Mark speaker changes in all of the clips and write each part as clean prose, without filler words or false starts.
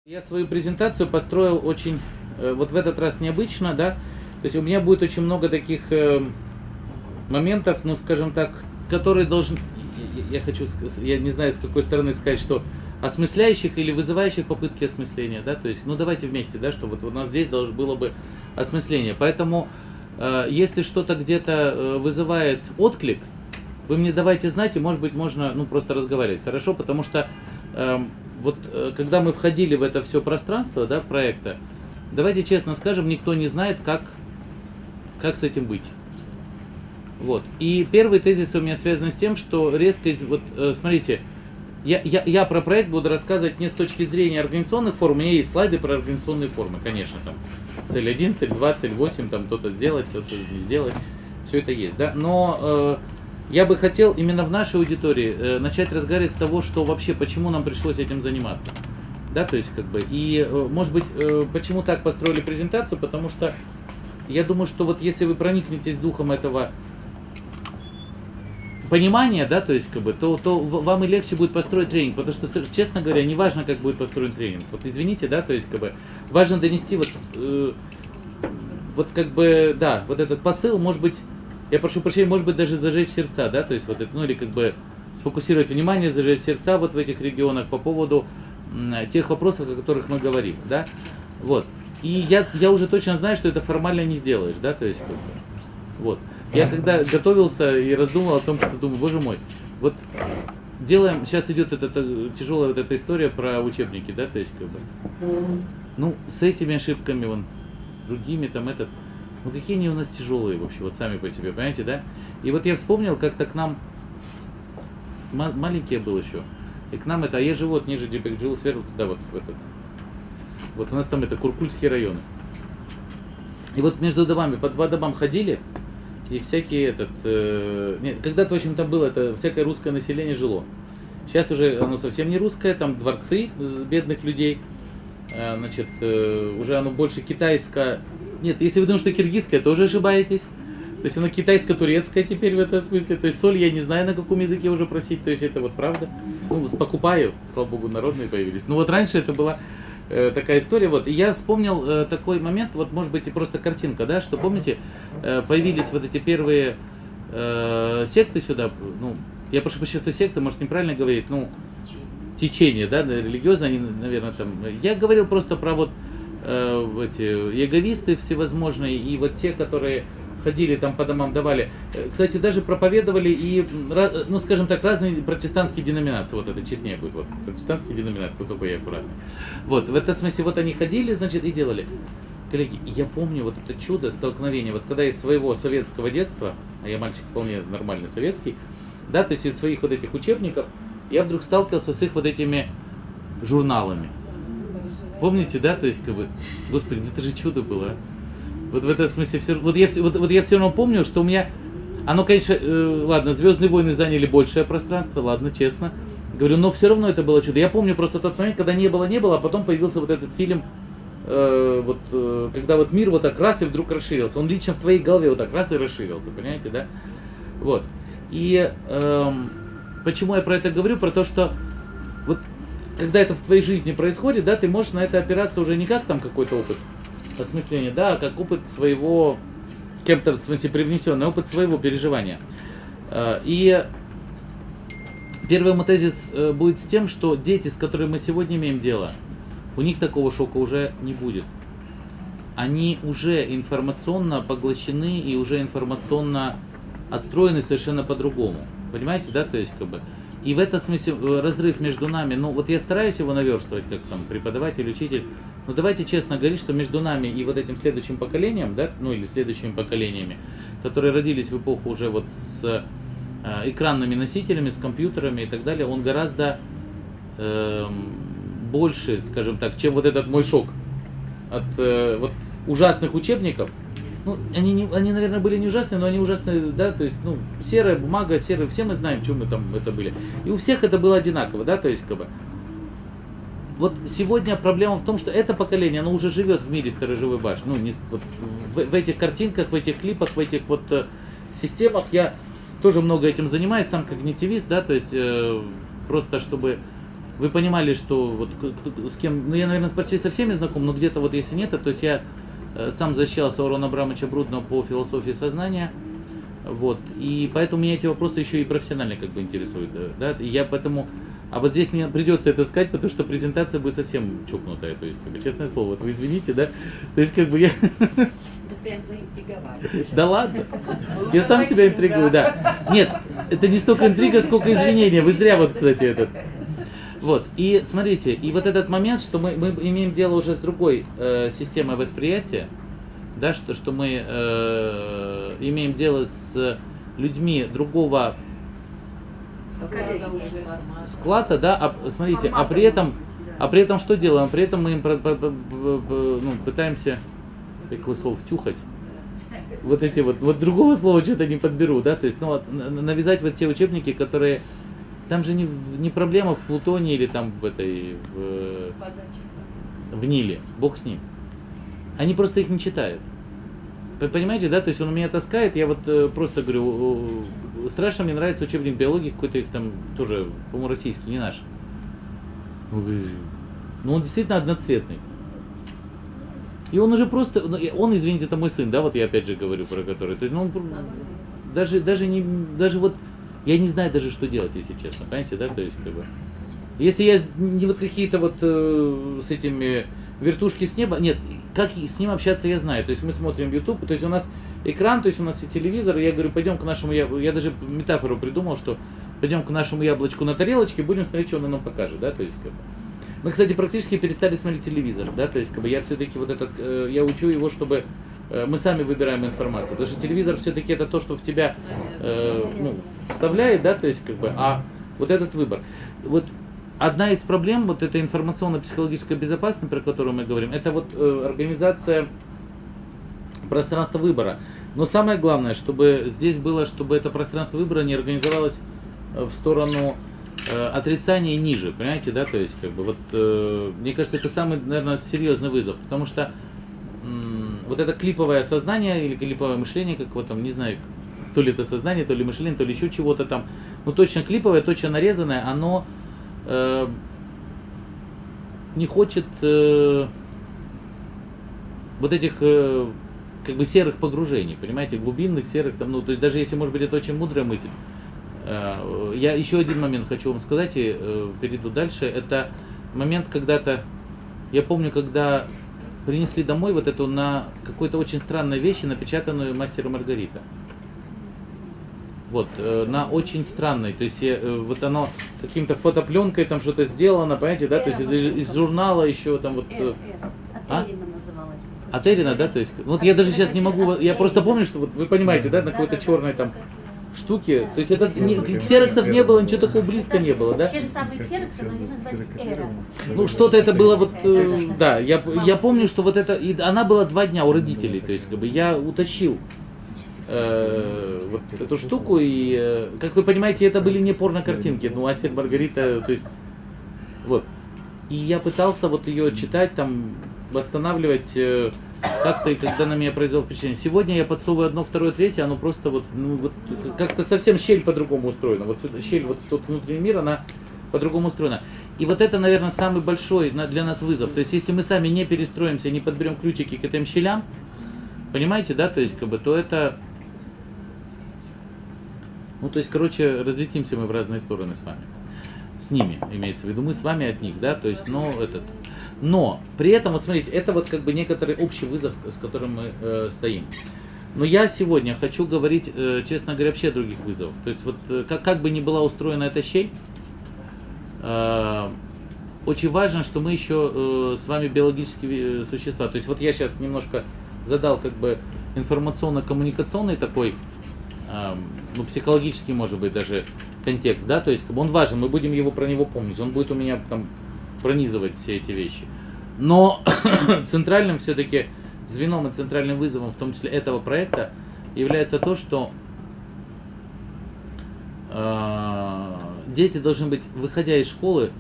Speaker 1: Я свою презентацию построил очень, вот в этот раз необычно, да, то есть у меня будет очень много таких моментов, ну, скажем так, которые должны, я не знаю, с какой стороны сказать, что осмысляющих или вызывающих попытки осмысления, да, то есть, ну, давайте вместе, да, что вот у нас здесь должно было бы осмысление, поэтому, если что-то где-то вызывает отклик, вы мне давайте знать, и, может быть, можно, ну, просто разговаривать, хорошо, потому что вот когда мы входили в это все пространство, да, проекта, давайте честно скажем, никто не знает, как с этим быть. Вот. И первый тезис у меня связан с тем, что резко, вот смотрите, я про проект буду рассказывать не с точки зрения организационных форм, у меня есть слайды про организационные формы, конечно, там цель 1, цель 2, цель 8, там кто-то сделать, кто-то не сделать, все это есть, да, но я бы хотел именно в нашей аудитории начать разговаривать с того, что вообще, почему нам пришлось этим заниматься. Да, то есть, как бы, и, может быть, почему так построили презентацию, потому что я думаю, что вот если вы проникнетесь духом этого понимания, да, то есть, как бы, то вам и легче будет построить тренинг, потому что, честно говоря, не важно, как будет построен тренинг. Вот извините, да, то есть, как бы, важно донести вот как бы, да, вот этот посыл, может быть, я прошу прощения, может быть, даже зажечь сердца, да, то есть вот это, ну или как бы сфокусировать внимание, зажечь сердца вот в этих регионах по поводу тех вопросов, о которых мы говорим, да, вот. И я уже точно знаю, что это формально не сделаешь, да, то есть, как бы, вот. Я когда готовился и раздумывал о том, что думаю, боже мой, вот делаем, сейчас идет эта тяжелая вот эта история про учебники, да, то есть, как бы, ну, с этими ошибками, вон, с другими, там, ну какие они у нас тяжелые вообще, вот сами по себе, понимаете, да? И вот я вспомнил, как-то к нам, маленький я был еще, и к нам а я живу вот ниже Дебекджул, сверху туда вот в этот, вот у нас там это Куркульские районы. И вот между домами, по 2 домам ходили, и всякие когда-то, в общем, там было всякое русское население жило. Сейчас уже оно совсем не русское, там дворцы бедных людей, значит, уже оно больше китайское. Нет, если вы думаете, что киргизское, тоже ошибаетесь. То есть оно китайско-турецкое теперь в этом смысле. То есть соль я не знаю, на каком языке уже просить. То есть это вот правда. Ну, покупаю, слава богу, народные появились. Но вот раньше это была такая история. Вот. И я вспомнил такой момент, вот может быть и просто картинка, да, что помните, появились вот эти первые секты сюда. Ну, я прошу прощения, что секты, может неправильно говорить, ну, течение, да, религиозное, они, наверное, там. Я говорил просто про вот эти яговисты всевозможные и вот те, которые ходили там по домам, давали. Кстати, даже проповедовали и, ну, скажем так, разные протестантские деноминации. Вот это честнее будет. Вот, протестантские деноминации, вот какой я аккуратный. Вот, в этом смысле, вот они ходили, значит, и делали. Коллеги, я помню вот это чудо, столкновение, вот когда из своего советского детства, а я мальчик вполне нормальный советский, да, то есть из своих вот этих учебников, я вдруг сталкивался с их вот этими журналами. Помните, да, то есть, как бы, господи, это же чудо было. Вот в этом смысле все, вот я все равно помню, что у меня, оно, конечно, ладно, «Звездные войны» заняли большее пространство, ладно, честно, говорю, но все равно это было чудо. Я помню просто тот момент, когда не было, а потом появился вот этот фильм, когда вот мир вот так раз и вдруг расширился. Он лично в твоей голове вот так раз и расширился, понимаете, да? Вот. И почему я про это говорю? Про то, что вот когда это в твоей жизни происходит, да, ты можешь на это опираться уже не как там какой-то опыт осмысления, да, а как опыт своего, кем-то, в смысле, привнесенный опыт своего переживания. И первый мой тезис будет с тем, что дети, с которыми мы сегодня имеем дело, у них такого шока уже не будет. Они уже информационно поглощены и уже информационно отстроены совершенно по-другому. Понимаете, да, то есть, как бы, и в этом смысле разрыв между нами, ну вот я стараюсь его наверстывать, как там преподаватель, учитель, но давайте честно говорить, что между нами и вот этим следующим поколением, да, ну или следующими поколениями, которые родились в эпоху уже вот с экранными носителями, с компьютерами и так далее, он гораздо больше, скажем так, чем вот этот мой шок от вот ужасных учебников. Ну, они, наверное, были не ужасные, но они ужасные, да, то есть, ну, серая бумага, серая, все мы знаем, чем мы там это были. И у всех это было одинаково, да, то есть, как бы. Вот сегодня проблема в том, что это поколение, оно уже живет в мире сторожевой башни, ну, не, вот, в этих картинках, в этих клипах, в этих вот системах. Я тоже много этим занимаюсь, сам когнитивист, да, то есть, просто чтобы вы понимали, что вот с кем, ну я, наверное, почти со всеми знаком, но где-то вот если нет, то есть я сам защищался Урона Абрамовича Брудного по философии сознания, вот, и поэтому меня эти вопросы еще и профессионально как бы интересуют, да, и я поэтому, а вот здесь мне придется это сказать, потому что презентация будет совсем чокнутая, то есть, как бы, честное слово, вот вы извините, да, то есть, как бы я...
Speaker 2: Прям заинтриговали.
Speaker 1: Да ладно, я сам себя интригую, да. Нет, это не столько интрига, сколько извинения, вы зря вот, кстати, этот... Вот, и смотрите, и вот этот момент, что мы имеем дело уже с другой системой восприятия, да, что мы имеем дело с людьми другого склада, да, смотрите, а при этом что делаем? При этом мы им ну, пытаемся, какое слово, втюхать. Вот эти вот другого слова что-то не подберу, да, то есть, ну, навязать вот те учебники, которые, там же не проблема в Плутоне или там в этой, в Ниле, бог с ним. Они просто их не читают. Вы понимаете, да, то есть он меня таскает, я вот просто говорю, страшно мне нравится учебник биологии, какой-то их там тоже, по-моему, российский, не наш. Ну, он действительно одноцветный. И он уже просто, он, извините, это мой сын, да, вот я опять же говорю про который, то есть, ну, он даже вот, я не знаю даже, что делать, если честно, понимаете, да, то есть, как бы, если я не вот какие-то вот с этими вертушки с неба, нет, как с ним общаться я знаю, то есть мы смотрим YouTube, то есть у нас экран, то есть у нас и телевизор, и я говорю, пойдем к нашему, я даже метафору придумал, что пойдем к нашему яблочку на тарелочке, будем смотреть, что он нам покажет, да, то есть, как бы. Мы, кстати, практически перестали смотреть телевизор, да, то есть, как бы, я все-таки вот этот, я учу его, чтобы мы сами выбираем информацию, потому что телевизор все-таки это то, что в тебя ну, вставляет, да, то есть, как бы, а вот этот выбор. Вот одна из проблем вот этой информационно-психологической безопасности, про которую мы говорим, это вот организация пространства выбора. Но самое главное, чтобы здесь было, чтобы это пространство выбора не организовалось в сторону отрицания ниже, понимаете, да, то есть, как бы, вот, мне кажется, это самый, наверное, серьезный вызов, потому что вот это клиповое сознание или клиповое мышление, как вот там, не знаю, то ли это сознание, то ли мышление, то ли еще чего-то там, ну точно клиповое, точно нарезанное, оно не хочет вот этих как бы серых погружений, понимаете, глубинных, серых, там, ну, то есть даже если, может быть, это очень мудрая мысль. Я еще один момент хочу вам сказать и перейду дальше. Это момент когда-то, я помню, когда принесли домой вот эту на какой-то очень странной вещи, напечатанную «Мастер и Маргарита». Вот, на очень странной, то есть вот оно каким-то фотопленкой там что-то сделано, понимаете, да, то есть из журнала еще там вот...
Speaker 2: Атерина называлась.
Speaker 1: Атерина, да, то есть, вот я даже сейчас не могу, я просто помню, что вот вы понимаете, да, на какой-то черной там штуки, то есть это ксероксов не было, ничего такого близко не было, да?
Speaker 2: Те же самые ксероксы, но они назывались эра.
Speaker 1: Ну что-то это было вот, да, я помню, что вот это, и она была 2 дня у родителей, то есть как бы я утащил вот эту штуку, и, как вы понимаете, это были не порно-картинки, ну, Ася Маргарита, то есть, вот. И я пытался вот ее читать, там, восстанавливать как-то, и когда на меня произвело впечатление. Сегодня я подсовываю 1, 2, 3, оно просто вот, ну, вот как-то совсем щель по-другому устроена. Вот щель вот в тот внутренний мир, она по-другому устроена. И вот это, наверное, самый большой для нас вызов. То есть, если мы сами не перестроимся, не подберем ключики к этим щелям, понимаете, да, то есть, как бы, то это... Ну, то есть, короче, разлетимся мы в разные стороны с вами. С ними, имеется в виду, мы с вами от них, да, то есть, но при этом, вот смотрите, это вот как бы некоторый общий вызов, с которым мы стоим. Но я сегодня хочу говорить, честно говоря, вообще о других вызовах. То есть, вот как бы ни была устроена эта щель, очень важно, что мы еще с вами биологические существа. То есть, вот я сейчас немножко задал как бы информационно-коммуникационный такой, ну, психологический, может быть, даже контекст, да, то есть как бы он важен, мы будем про него помнить, он будет у меня там пронизывать все эти вещи. Но центральным все-таки звеном и центральным вызовом, в том числе этого проекта, является то, что дети должны быть, выходя из школы,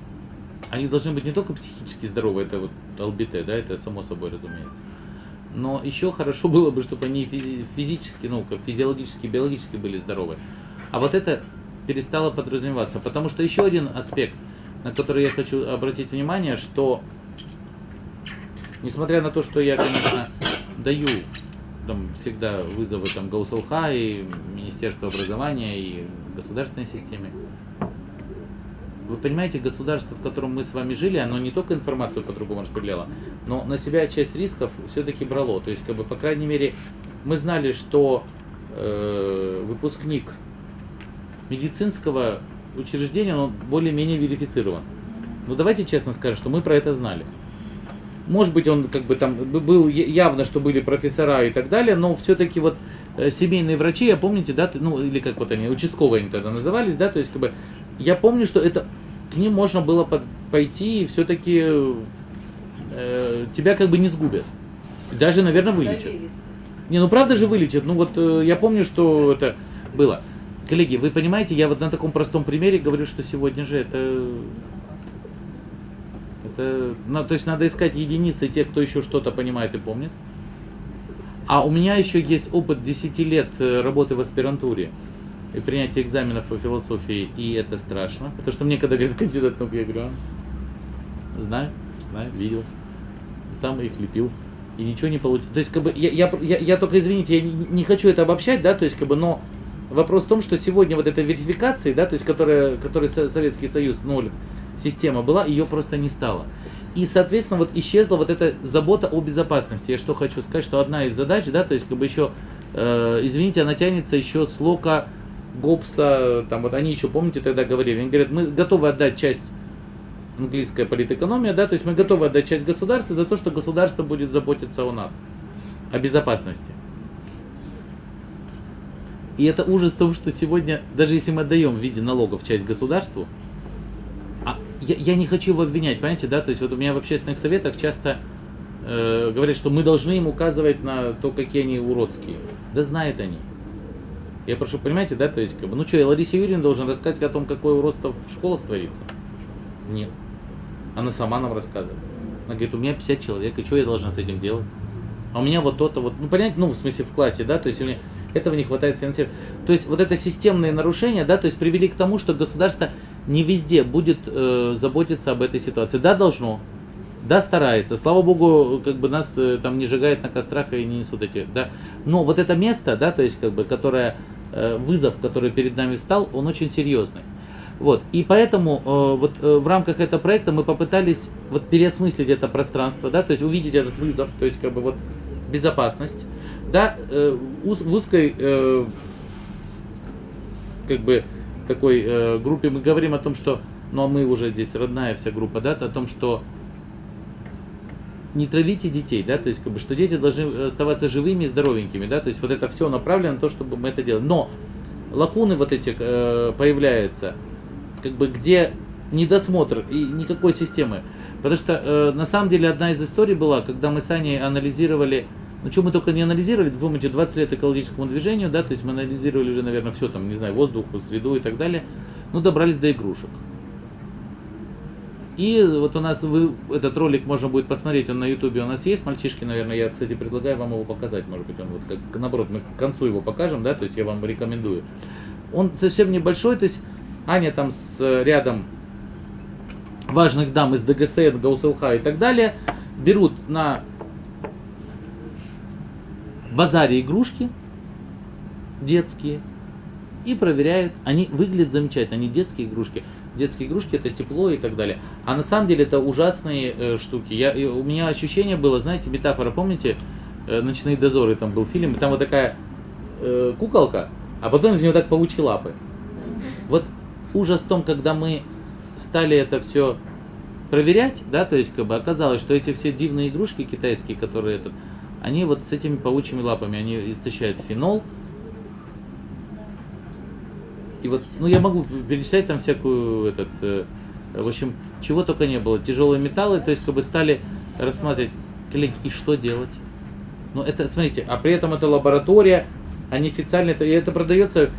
Speaker 1: они должны быть не только психически здоровы, это вот ЛБТ, да, это само собой разумеется, но еще хорошо было бы, чтобы они физически, ну, физиологически, биологически были здоровы. А вот это перестало подразумеваться, потому что еще один аспект, на который я хочу обратить внимание, что несмотря на то, что я, конечно, даю там всегда вызовы там Госулха и Министерству образования и государственной системе, вы понимаете, государство, в котором мы с вами жили, оно не только информацию по-другому распределяло, но на себя часть рисков все-таки брало. То есть, как бы, по крайней мере, мы знали, что выпускник медицинского учреждения, он более-менее верифицирован. Но давайте честно скажем, что мы про это знали. Может быть, он как бы там был явно, что были профессора и так далее, но все-таки вот семейные врачи, помните, да, ну или как вот они, участковые они тогда назывались, да, то есть как бы я помню, что это к ним можно было пойти и все-таки тебя как бы не сгубят. Даже, наверное, вылечат. Не, ну правда же вылечат. Ну вот я помню, что это было. Коллеги, вы понимаете, я вот на таком простом примере говорю, что сегодня же ну, то есть надо искать единицы тех, кто еще что-то понимает и помнит. А у меня еще есть опыт 10 лет работы в аспирантуре и принятия экзаменов по философии, и это страшно. Потому что мне когда говорят кандидат наук, я говорю, знаю, видел, сам их лепил. И ничего не получилось. То есть, как бы, я только, извините, я не хочу это обобщать, да, то есть, как бы, но вопрос в том, что сегодня вот эта верификация, да, то есть, которая Советский Союз, ну, система была, ее просто не стало. И, соответственно, вот исчезла вот эта забота о безопасности. Я что хочу сказать, что одна из задач, да, то есть, как бы еще, извините, она тянется еще с Лока, Гоббса, там вот они еще, помните, тогда говорили, они говорят, мы готовы отдать часть, английская политэкономия, да, то есть мы готовы отдать часть государства за то, что государство будет заботиться о нас, о безопасности. И это ужас в том, что сегодня, даже если мы отдаем в виде налогов часть государству, я не хочу его обвинять, понимаете, да, то есть вот у меня в общественных советах часто говорят, что мы должны им указывать на то, какие они уродские. Да знают они. Я прошу, понимаете, да, то есть, как бы, ну что, я Ларисе Юрьевне должен рассказать о том, какое уродство в школах творится? Нет. Она сама нам рассказывает. Она говорит, у меня 50 человек, и что я должна с этим делать? А у меня вот то-то, вот, ну, понятно, ну, в смысле, в классе, да, то есть, у меня этого не хватает финансирования. То есть, вот это системные нарушения, да, то есть, привели к тому, что государство не везде будет заботиться об этой ситуации. Да, должно, да, старается. Слава богу, как бы нас там не сжигают на кострах и не несут эти, да. Но вот это место, да, то есть, как бы, которое, вызов, который перед нами встал, он очень серьезный. Вот, и поэтому в рамках этого проекта мы попытались вот переосмыслить это пространство, да, то есть увидеть этот вызов, то есть как бы вот безопасность, да, в узкой как бы такой группе мы говорим о том, что, ну а мы уже здесь родная вся группа, да, о том, что не травите детей, да, то есть как бы, что дети должны оставаться живыми и здоровенькими, да, то есть вот это все направлено на то, чтобы мы это делали. Но лакуны вот эти появляются, как бы, где недосмотр и никакой системы. Потому что на самом деле одна из историй была, когда мы с Аней анализировали, ну что мы только не анализировали, вы помните, 20 лет экологическому движению, да, то есть мы анализировали уже, наверное, все там, не знаю, воздух, среду и так далее, ну добрались до игрушек. И вот у нас этот ролик можно будет посмотреть, он на ютубе у нас есть, мальчишки, наверное, я, кстати, предлагаю вам его показать, может быть, он вот как, наоборот, мы к концу его покажем, да, то есть я вам рекомендую. Он совсем небольшой, то есть Аня там с рядом важных дам из ДГСН, Гаусылха и так далее берут на базаре игрушки детские и проверяют. Они выглядят замечательно, они детские игрушки. Детские игрушки это тепло и так далее. А на самом деле это ужасные штуки. У меня ощущение было, знаете, метафора, помните, «Ночные дозоры», там был фильм, и там вот такая куколка, а потом из нее так паучьи лапы. Вот ужас в том, когда мы стали это все проверять, да, то есть как бы оказалось, что эти все дивные игрушки китайские, которые они вот с этими паучьими лапами, они истощают фенол. И вот, ну я могу перечислять там всякую, в общем, чего только не было. Тяжелые металлы, то есть как бы стали рассматривать, коллеги, и что делать? Ну это, смотрите, а при этом это лаборатория, а неофициально, это продается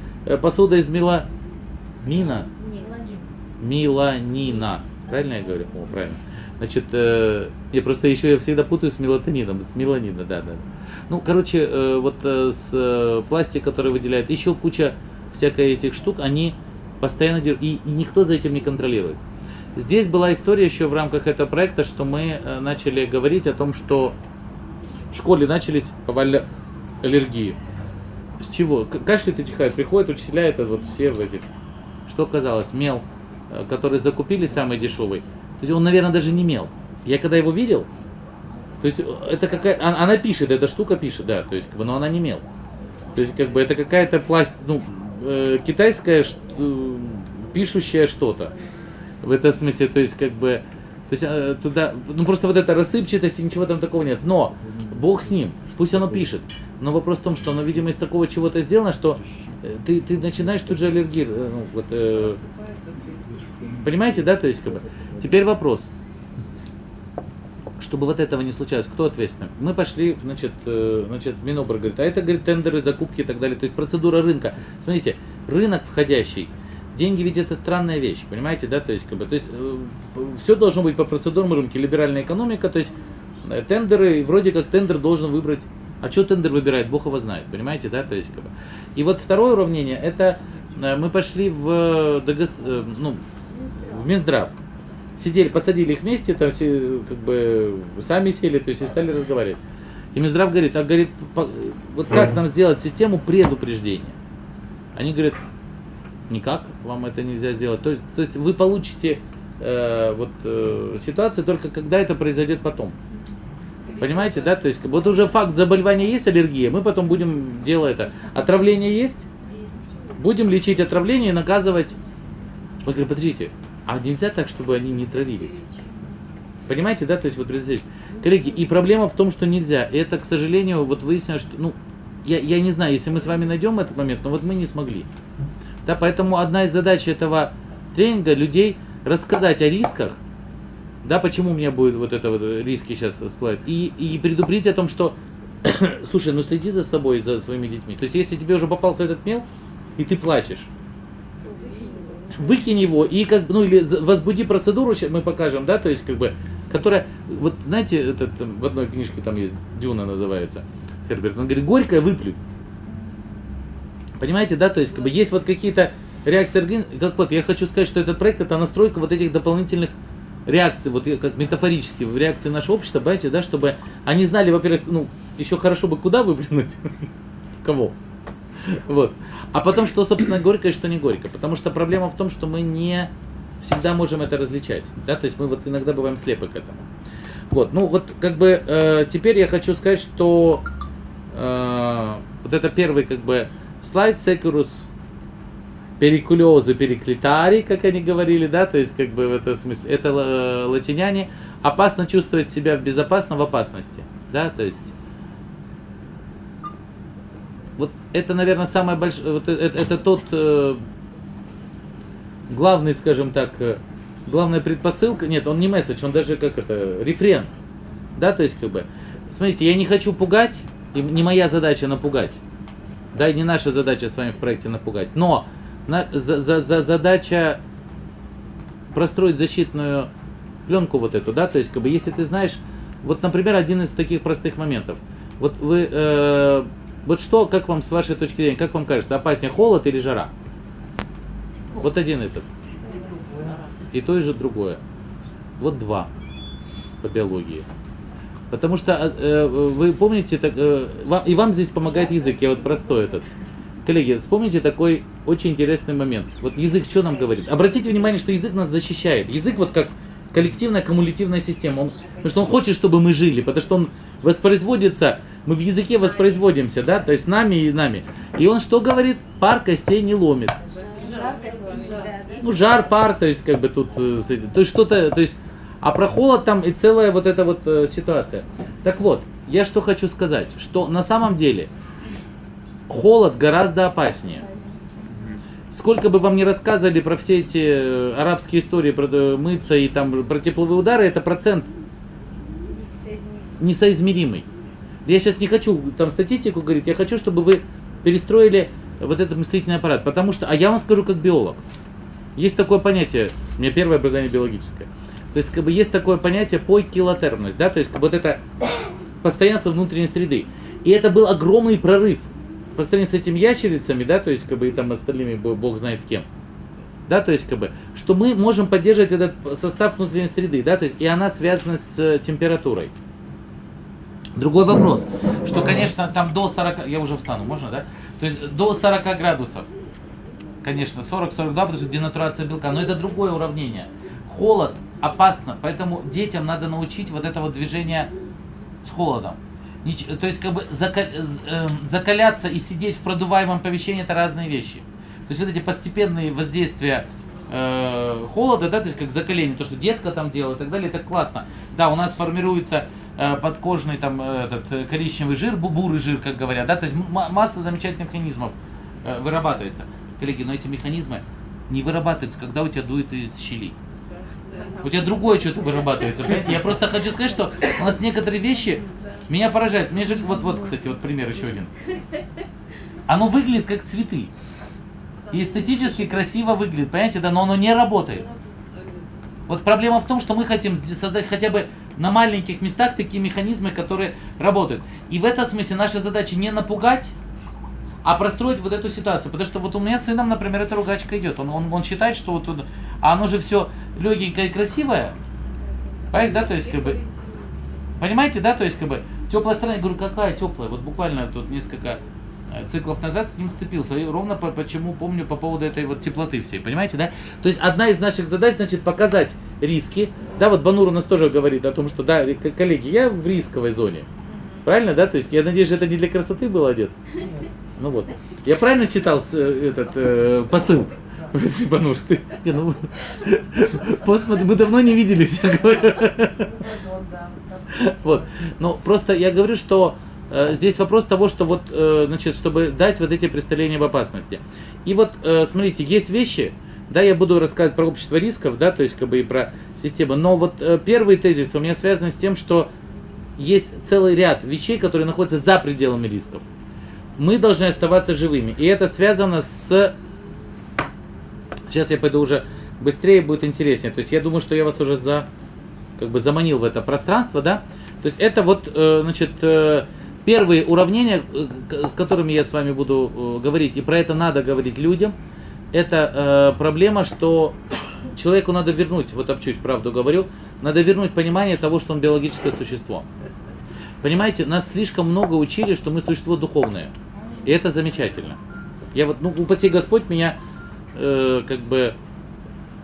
Speaker 1: посуда из меланина. Правильно я говорю? О, правильно. Значит, я всегда путаю с мелатонином, с меланина, да. Ну, короче, вот с пластик, который выделяет, еще куча всякой этих штук, они постоянно держат, и никто за этим не контролирует. здесь была история еще в рамках этого проекта, что мы начали говорить о том, что в школе начались аллергии. С чего? Кашляют и чихают. Приходят учителя, это вот все в этих. Что оказалось? Мел, который закупили самый дешевый. То есть он, наверное, даже не мел. Я когда его видел, то есть это какая, она пишет, эта штука пишет, да, то есть, но она не мел. То есть, как бы это какая-то китайская пишущая что-то. В этом смысле, то есть, как бы, то есть, туда, просто вот эта рассыпчатость, ничего там такого нет. Но, Бог с ним, пусть оно пишет. Но вопрос в том, что оно, видимо, из такого чего-то сделано, что ты начинаешь тут же аллергировать. Понимаете, да, то есть, как бы. Теперь вопрос. Чтобы вот этого не случалось, кто ответственный? Мы пошли, значит, Минобр говорит, а это, говорит, тендеры, закупки и так далее. То есть процедура рынка. Смотрите, рынок входящий. Деньги ведь это странная вещь, понимаете, да, то есть, как бы, то есть все должно быть по процедурам рынка, либеральная экономика, то есть тендеры, вроде как тендер должен выбрать, а что тендер выбирает, Бог его знает, понимаете, да, то есть, как бы. И вот второе уравнение, это мы пошли в Минздрав, сидели, посадили их вместе, там все, как бы, сами сели, то есть, и стали разговаривать. И Минздрав говорит, вот как нам сделать систему предупреждения? Они говорят, никак вам это нельзя сделать. То есть вы получите ситуацию только когда это произойдет потом. Понимаете, да? То есть вот уже факт заболевания есть, аллергия, мы потом будем делать это. Отравление есть? Будем лечить отравление и наказывать. Мы говорим, подождите, а нельзя так, чтобы они не травились? Понимаете, да? То есть вот, коллеги, и проблема в том, что нельзя. И это, к сожалению, вот выяснилось, что, я не знаю, если мы с вами найдем этот момент, но вот мы не смогли. Да, поэтому одна из задач этого тренинга людей рассказать о рисках, да, почему у меня будет вот это вот риски сейчас всплывать, и предупредить о том, что, слушай, следи за собой, за своими детьми. То есть, если тебе уже попался этот мел, и ты плачешь, выкинь его, и или возбуди процедуру, сейчас мы покажем, да, то есть, как бы, которая, вот, знаете, в одной книжке там есть, Дюна называется, Херберт, он говорит, горькое выплюнь. Понимаете, да, то есть, как бы, есть вот какие-то реакции организма, как вот, я хочу сказать, что этот проект, это настройка вот этих дополнительных реакций, вот как метафорически, в реакции нашего общества, понимаете, да, чтобы они знали, во-первых, еще хорошо бы куда выплюнуть, в кого, вот, а потом, что, собственно, горькое, что не горькое, потому что проблема в том, что мы не всегда можем это различать, да, то есть мы вот иногда бываем слепы к этому, вот, как бы, теперь я хочу сказать, что вот это первый, как бы, слайд секурус перикулезы периклитари, как они говорили, да, то есть, как бы, в этом смысле, это латиняне, опасно чувствовать себя в опасности, да, то есть, вот это, наверное, самое большое, вот это тот главный, скажем так, главная предпосылка, нет, он не месседж, он даже рефрен, да, то есть, как бы, смотрите, я не хочу пугать, и не моя задача напугать. Да, и не наша задача с вами в проекте напугать. Но задача простроить защитную пленку вот эту, да, то есть, как бы, если ты знаешь, вот, например, один из таких простых моментов. Вот вы, вот что, как вам с вашей точки зрения, как вам кажется, опаснее холод или жара? Вот один этот. И то же другое. Вот два по биологии. Потому что вы помните, и вам здесь помогает язык, я вот простой этот. Коллеги, вспомните такой очень интересный момент. Вот язык что нам говорит? Обратите внимание, что язык нас защищает. Язык вот как коллективная кумулятивная система. Потому что он хочет, чтобы мы жили, потому что он воспроизводится, мы в языке воспроизводимся, да, то есть нами и нами. И он что говорит? Пар костей не ломит. Жар, пар, то есть, как бы тут, то есть что-то, то есть, а про холод там и целая вот эта вот ситуация. Так вот, я что хочу сказать, что на самом деле холод гораздо опаснее. Сколько бы вам ни рассказывали про все эти арабские истории, про мыться и там про тепловые удары, это процент несоизмеримый. Я сейчас не хочу там статистику говорить, я хочу, чтобы вы перестроили вот этот мыслительный аппарат, потому что, а я вам скажу как биолог, есть такое понятие, у меня первое образование биологическое, то есть, как бы, есть такое понятие поикилотермность, да, то есть, как бы, вот это постоянство внутренней среды. И это был огромный прорыв по сравнению с этими ящерицами, да, то есть, как бы, и там остальными, бог знает кем. да, то есть как бы, что мы можем поддерживать этот состав внутренней среды, да, то есть и она связана с температурой. Другой вопрос, что, конечно, там до 40, я уже встану, можно, да? То есть до 40 градусов, конечно, 40-42, потому что денатурация белка, но это другое уравнение. Холод опасно, поэтому детям надо научить вот это вот движение с холодом. То есть как бы закаляться и сидеть в продуваемом помещении — это разные вещи. То есть вот эти постепенные воздействия холода, да, то есть как закаление, то, что детка там делает и так далее, это классно. Да, у нас формируется подкожный там этот коричневый жир, бурый жир, как говорят, да, то есть масса замечательных механизмов вырабатывается. Коллеги, но эти механизмы не вырабатываются, когда у тебя дует из щели. У тебя другое что-то вырабатывается, понимаете? Я просто хочу сказать, что у нас некоторые вещи меня поражают. Мне же, вот, кстати, вот пример еще один. Оно выглядит как цветы. И эстетически красиво выглядит, понимаете, да, но оно не работает. Вот проблема в том, что мы хотим создать хотя бы на маленьких местах такие механизмы, которые работают. И в этом смысле наша задача не напугать, а простроить вот эту ситуацию. Потому что вот у меня с сыном, например, эта ругачка идет. Он считает, что вот тут, а оно же все легенькое и красивое. Понимаешь, да, то есть как бы, понимаете, да, то есть как бы теплая страна, я говорю, какая теплая, вот буквально тут несколько циклов назад с ним сцепился, и ровно почему помню по поводу этой вот теплоты всей, понимаете, да? То есть одна из наших задач, значит, показать риски, да, вот Банур у нас тоже говорит о том, что, да, коллеги, я в рисковой зоне, правильно, да, то есть я надеюсь, что это не для красоты был одет, ну вот, я правильно считал этот посыл? Банур, мы давно не виделись, я говорю. Вот, но просто я говорю, что здесь вопрос того, что вот, значит, чтобы дать вот эти представления об опасности. И вот, смотрите, есть вещи, да, я буду рассказывать про общество рисков, да, то есть как бы и про систему, но вот первый тезис у меня связан с тем, что есть целый ряд вещей, которые находятся за пределами рисков. Мы должны оставаться живыми, и это связано с... Сейчас я пойду уже быстрее, будет интереснее, то есть я думаю, что я вас уже как бы заманил в это пространство, да, то есть это вот, значит, первые уравнения, с которыми я с вами буду говорить, и про это надо говорить людям, это проблема, что человеку надо вернуть, вот обчуть правду говорю, надо вернуть понимание того, что он биологическое существо. Понимаете, нас слишком много учили, что мы существо духовное, и это замечательно. Я вот, ну, упаси Господь меня, как бы,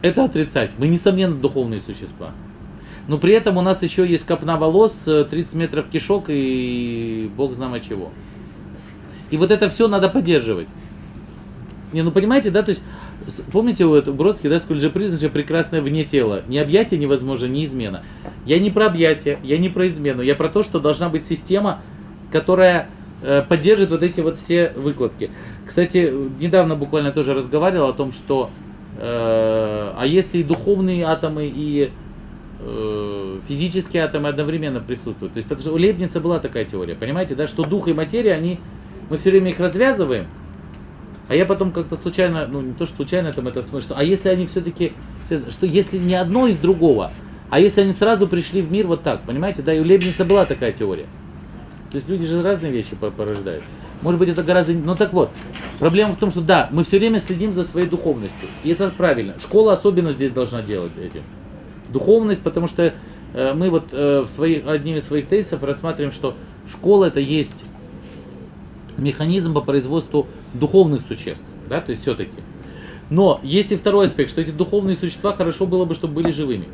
Speaker 1: это отрицать. Мы, несомненно, духовные существа. Но при этом у нас еще есть копна волос, 30 метров кишок и бог знамо чего. И вот это все надо поддерживать. Не, ну понимаете, да, то есть, помните у Бродский, да, сколь же признано же прекрасное вне тела. Ни объятие невозможно, ни измена. Я не про объятие, я не про измену, я про то, что должна быть система, которая поддержит вот эти вот все выкладки. Кстати, недавно буквально тоже разговаривал о том, что а если и духовные атомы, и физические атомы одновременно присутствуют. То есть, потому что у Лейбница была такая теория, понимаете, да, что дух и материя, мы все время их развязываем, а я потом как-то случайно, ну не то что случайно там это смысле, а если они все-таки, что если не одно из другого, а если они сразу пришли в мир вот так, понимаете, да, и у Лейбница была такая теория. То есть люди же разные вещи порождают. Может быть, это гораздо... Ну так вот, проблема в том, что да, мы все время следим за своей духовностью. И это правильно. Школа особенно здесь должна делать этим. Духовность, потому что мы вот одним из своих тезисов рассматриваем, что школа это есть механизм по производству духовных существ, да, то есть все-таки. Но есть и второй аспект, что эти духовные существа хорошо было бы, чтобы были живыми.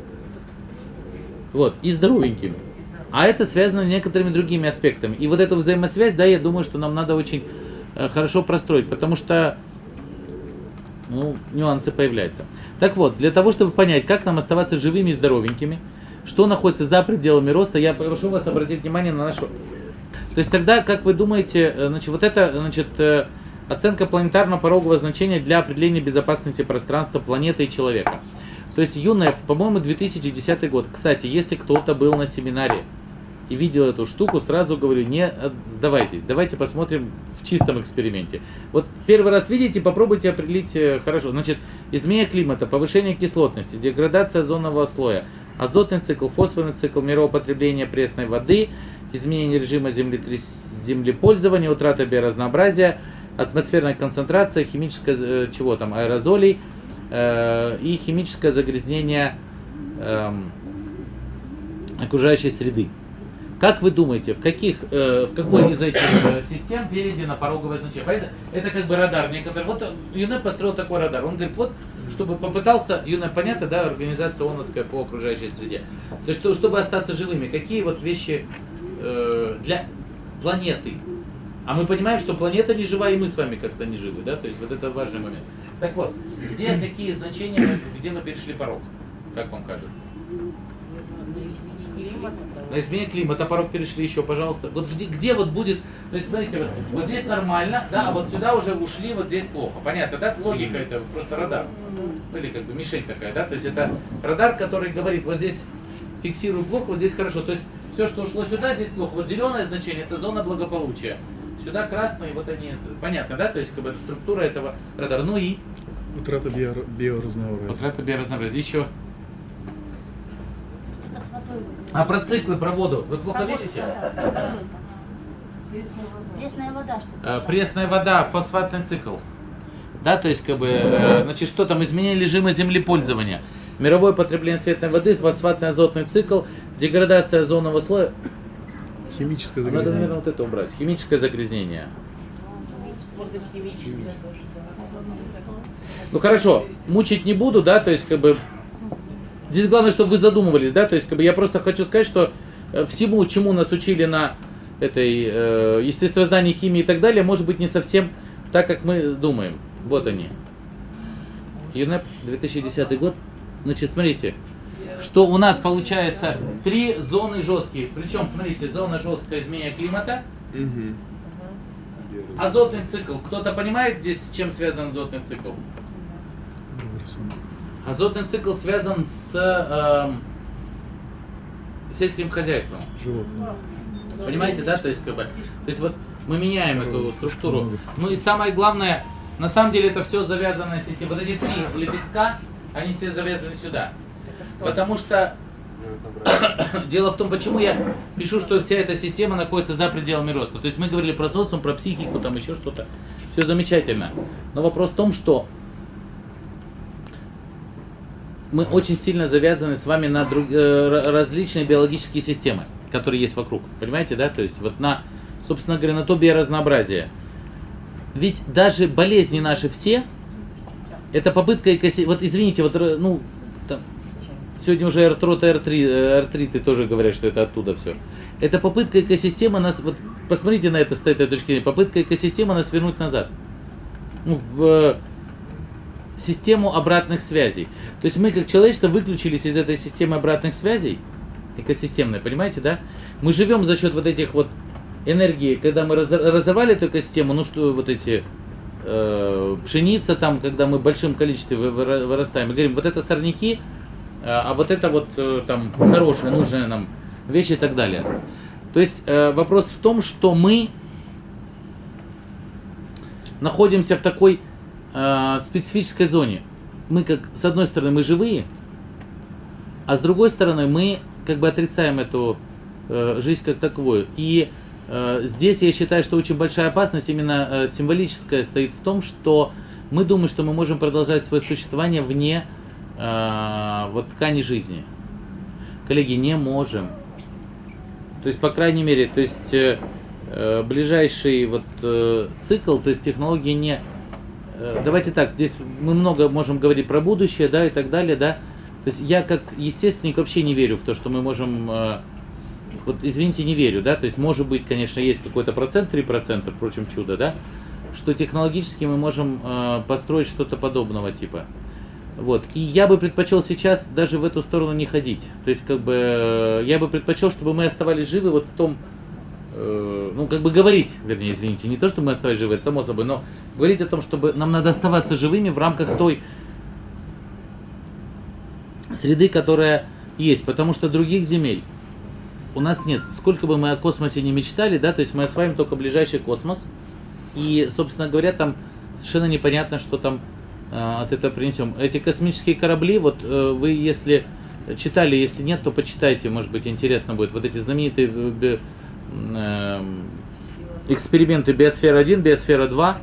Speaker 1: Вот, и здоровенькими. А это связано с некоторыми другими аспектами. И вот эту взаимосвязь, да, я думаю, что нам надо очень хорошо простроить, потому что нюансы появляются. Так вот, для того, чтобы понять, как нам оставаться живыми и здоровенькими, что находится за пределами роста, я прошу вас обратить внимание на нашу... То есть тогда, как вы думаете, значит, вот это, значит, оценка планетарно-порогового значения для определения безопасности пространства планеты и человека. То есть юная, по-моему, 2010 год. Кстати, если кто-то был на семинаре и видел эту штуку, сразу говорю, не сдавайтесь. Давайте посмотрим в чистом эксперименте. Вот первый раз видите, попробуйте определить хорошо. Значит, изменение климата, повышение кислотности, деградация озонового слоя, азотный цикл, фосфорный цикл, мироупотребление пресной воды, изменение режима землепользования, утрата биоразнообразия, атмосферная концентрация, химическая, аэрозолей, и химическое загрязнение окружающей среды. Как вы думаете, в какой из этих систем перейдено пороговое значение? Поэтому это как бы радар некоторый. Вот ЮНЕП построил такой радар. Он говорит, вот, чтобы попытался, ЮНЕП, понятно, да, организация ООНовская по окружающей среде. То есть, чтобы остаться живыми, какие вот вещи для планеты? А мы понимаем, что планета не жива, и мы с вами как-то не живы, да? То есть, вот это важный момент. Так вот, где какие значения, где мы перешли порог? Как вам кажется? На изменение климата порог перешли еще, пожалуйста. Вот где вот будет, то есть смотрите, вот здесь нормально, да, а вот сюда уже ушли, вот здесь плохо. Понятно, да? Логика это просто радар. Ну или как бы мишень такая, да? То есть это радар, который говорит, вот здесь фиксирую плохо, вот здесь хорошо. То есть все, что ушло сюда, здесь плохо. Вот зеленое значение это зона благополучия. Сюда красные, вот они, понятно, да? То есть как бы структура этого радара. Ну и
Speaker 3: утрата биоразнообразия.
Speaker 1: Утрата биоразнообразия. Еще. А про циклы, про воду вы плохо видите?
Speaker 2: Пресная вода, что
Speaker 1: Пресная вода, фосфатный цикл. Да, то есть, как бы, значит, что там, изменение режима землепользования, мировое потребление светной воды, фосфатный азотный цикл, деградация озонового слоя.
Speaker 3: Химическое
Speaker 1: Надо,
Speaker 3: загрязнение.
Speaker 1: наверное, вот это убрать. Химическое загрязнение. Ну хорошо, мучить не буду, да, то есть, как бы, здесь главное, чтобы вы задумывались, да, то есть, как бы, я просто хочу сказать, что всему, чему нас учили на этой естествознании, химии и так далее, может быть не совсем так, как мы думаем. Вот они. ЮНЕП, 2010 год. Значит, смотрите, что у нас получается 3 зоны жесткие. Причем, смотрите, зона жесткая изменения климата, азотный цикл. Кто-то понимает здесь, с чем связан азотный цикл? Азотный цикл связан с сельским хозяйством.
Speaker 3: Животные.
Speaker 1: Понимаете, да? То есть, как бы, то есть вот мы меняем эту структуру. Ну и самое главное, на самом деле это все завязанная система. Вот эти 3 лепестка, они все завязаны сюда. Потому что дело в том, почему я пишу, что вся эта система находится за пределами роста. То есть мы говорили про социум, про психику, там еще что-то. Все замечательно. Но вопрос в том, что мы очень сильно завязаны с вами на различные биологические системы, которые есть вокруг. Понимаете, да? То есть вот на, собственно говоря, на то биоразнообразие. Ведь даже болезни наши все, это попытка вот извините, вот, ну, там, сегодня уже артриты тоже говорят, что это оттуда все. Это попытка экосистемы нас, вот посмотрите на это с этой точки зрения, попытка экосистемы нас вернуть назад. Ну, в систему обратных связей. То есть мы как человечество выключились из этой системы обратных связей, экосистемной, понимаете, да? Мы живем за счет вот этих вот энергий, когда мы разорвали эту экосистему, ну что вот эти пшеница там, когда мы в большом количестве вырастаем, мы говорим, вот это сорняки, а вот это вот там хорошая, нужная нам вещь и так далее. То есть вопрос в том, что мы находимся в такой специфической зоне. Мы как, с одной стороны, мы живые, а с другой стороны, мы как бы отрицаем эту жизнь как таковую. И здесь я считаю, что очень большая опасность, именно символическая, стоит в том, что мы думаем, что мы можем продолжать свое существование вне вот ткани жизни. Коллеги, не можем. То есть, по крайней мере, то есть ближайший вот цикл, то есть технологии не... Давайте так, здесь мы много можем говорить про будущее, да, и так далее, да. То есть я как естественник вообще не верю в то, что мы можем... Вот, извините, не верю, да, то есть может быть, конечно, есть какой-то процент, 3%, впрочем, чудо, да, что технологически мы можем построить что-то подобного типа. Вот, и я бы предпочел сейчас даже в эту сторону не ходить. То есть, как бы, я бы предпочел, чтобы мы оставались живы вот в том, ну, как бы говорить, вернее, извините, не то, что мы оставались живы, это само собой, но говорить о том, чтобы нам надо оставаться живыми в рамках той среды, которая есть, потому что других земель у нас нет. Сколько бы мы о космосе не мечтали, да, то есть мы осваиваем только ближайший космос, и, собственно говоря, там совершенно непонятно, что там от этого принесем. Эти космические корабли, вот вы, если читали, если нет, то почитайте, может быть, интересно будет. Вот эти знаменитые эксперименты Биосфера-1, Биосфера-2.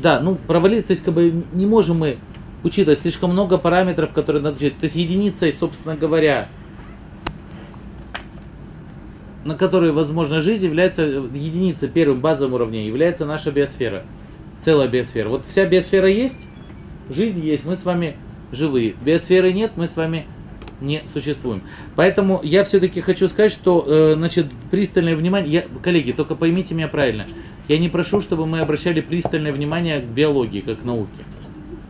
Speaker 1: Да, ну, провалились, то есть, как бы, не можем мы учитывать, слишком много параметров, которые надо учитывать. То есть единицей, собственно говоря, на которой возможна жизнь, является единицей, первым базовым уровнем, является наша биосфера. Целая биосфера. Вот вся биосфера есть, жизнь есть, мы с вами живые. Биосферы нет, мы с вами не существуем. Поэтому я все-таки хочу сказать, что значит, пристальное внимание, коллеги, только поймите меня правильно, я не прошу, чтобы мы обращали пристальное внимание к биологии, как к науке.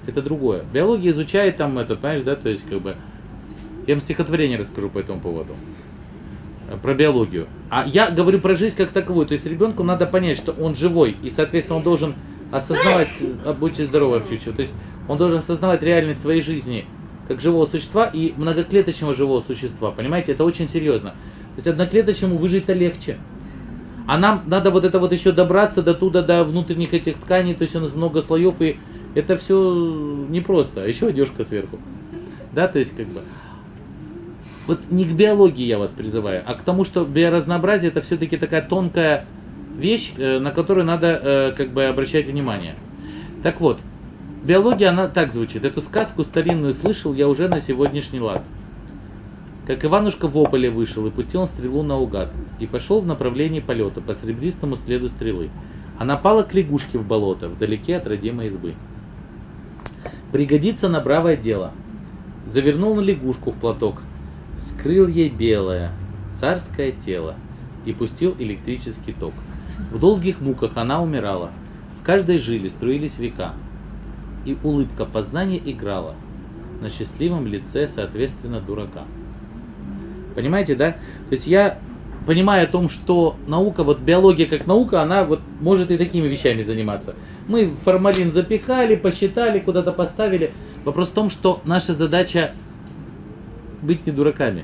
Speaker 1: Это другое. Биология изучает там это, понимаешь, да, то есть как бы, я вам стихотворение расскажу по этому поводу. Про биологию. А я говорю про жизнь как таковую. То есть ребенку надо понять, что он живой, и, соответственно, он должен осознавать, будьте здоровы, вообще, то есть он должен осознавать реальность своей жизни как живого существа и многоклеточного живого существа. Понимаете, это очень серьезно. То есть одноклеточному выжить-то легче. А нам надо вот это вот еще добраться до туда, до внутренних этих тканей, то есть у нас много слоев, и это все непросто. А еще одежка сверху. Да, то есть как бы. Вот не к биологии я вас призываю, а к тому, что биоразнообразие это все-таки такая тонкая вещь, на которую надо как бы обращать внимание. Так вот, биология, она так звучит. Эту сказку старинную слышал я уже на сегодняшний лад. Как Иванушка в ополе вышел и пустил он стрелу наугад, и пошел в направлении полета по серебристому следу стрелы. Она пала к лягушке в болото, вдалеке от родимой избы. Пригодится на бравое дело. Завернул на лягушку в платок, скрыл ей белое царское тело и пустил электрический ток. В долгих муках она умирала, в каждой жиле струились века, и улыбка познания играла на счастливом лице, соответственно, дурака. Понимаете, да? То есть я понимаю о том, что наука, вот биология как наука, она вот может и такими вещами заниматься. Мы формалин запихали, посчитали, куда-то поставили. Вопрос в том, что наша задача быть не дураками.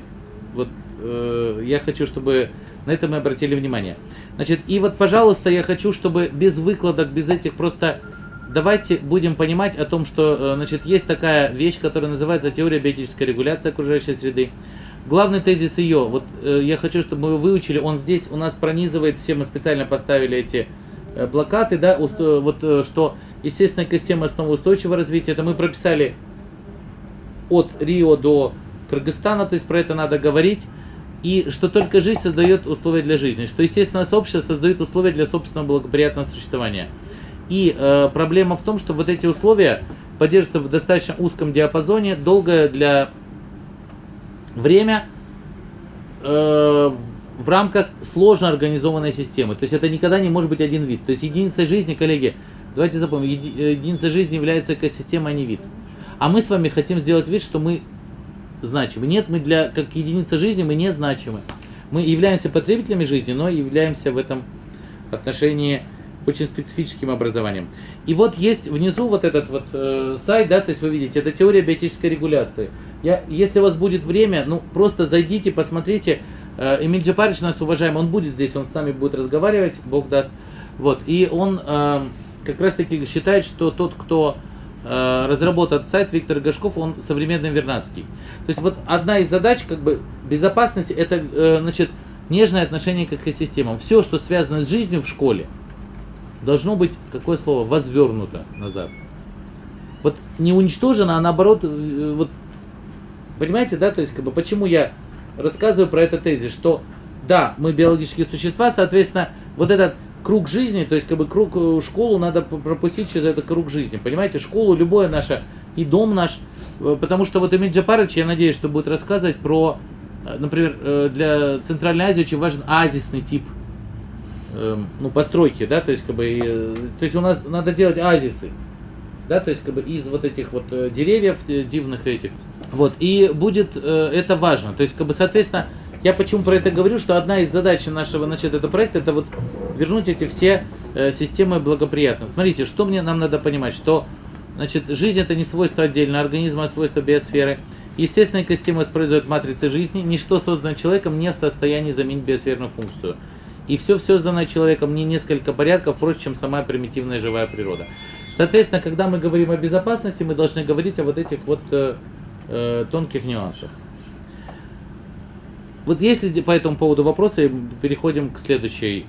Speaker 1: Вот я хочу, чтобы на это мы обратили внимание. Значит, и вот, пожалуйста, я хочу, чтобы без выкладок, без этих просто... Давайте будем понимать о том, что, значит, есть такая вещь, которая называется теория биотической регуляции окружающей среды. Главный тезис ее, вот я хочу, чтобы мы его выучили, он здесь у нас пронизывает, все мы специально поставили эти плакаты, да, вот что естественная экосистема основа устойчивого развития, это мы прописали от Рио до Кыргызстана, то есть про это надо говорить, и что только жизнь создает условия для жизни, что естественное сообщество создает условия для собственного благоприятного существования. И проблема в том, что вот эти условия поддерживаются в достаточно узком диапазоне, долгое для время в рамках сложно организованной системы. То есть это никогда не может быть один вид. То есть единицей жизни, коллеги, давайте запомним, единицей жизни является экосистема, а не вид. А мы с вами хотим сделать вид, что мы значимы. Нет, мы как единица жизни мы не значимы. Мы являемся потребителями жизни, но являемся в этом отношении очень специфическим образованием. И вот есть внизу вот этот вот сайт, да, то есть вы видите, это теория биотической регуляции. Если у вас будет время, ну просто зайдите, посмотрите. Эмиль Джапарович нас уважаемый, он будет здесь, он с нами будет разговаривать, Бог даст. Вот, и он как раз таки считает, что тот, кто разработал сайт, Виктор Горшков, он современный Вернадский. То есть вот одна из задач как бы безопасности, это значит нежное отношение к экосистемам. Все, что связано с жизнью в школе, должно быть, какое слово, возвернуто назад. Вот не уничтожено, а наоборот, вот, понимаете, да, то есть, как бы, почему я рассказываю про этот тезис, что, да, мы биологические существа, соответственно, вот этот круг жизни, то есть, как бы, школу надо пропустить через этот круг жизни, понимаете, школу, любое наше, и дом наш, потому что вот Эмиль Джапарович, я надеюсь, что будет рассказывать про, например, для Центральной Азии очень важен оазисный тип постройки, да, то есть, как бы, то есть у нас надо делать оазисы, да, то есть, как бы, из вот этих вот деревьев дивных этих, вот, и будет это важно, то есть, как бы, соответственно, я почему про это говорю, что одна из задач нашего, значит, этого проекта, это вот вернуть эти все системы благоприятно. Смотрите, что нам надо понимать, что, значит, жизнь это не свойство отдельного организма, а свойство биосферы. Естественная экосистема воспроизводит матрицы жизни, ничто созданное человеком не в состоянии заменить биосферную функцию. И все созданное человеком не несколько порядков проще, чем сама примитивная живая природа. Соответственно, когда мы говорим о безопасности, мы должны говорить о вот этих вот тонких нюансах. Вот если по этому поводу вопросы, переходим к следующей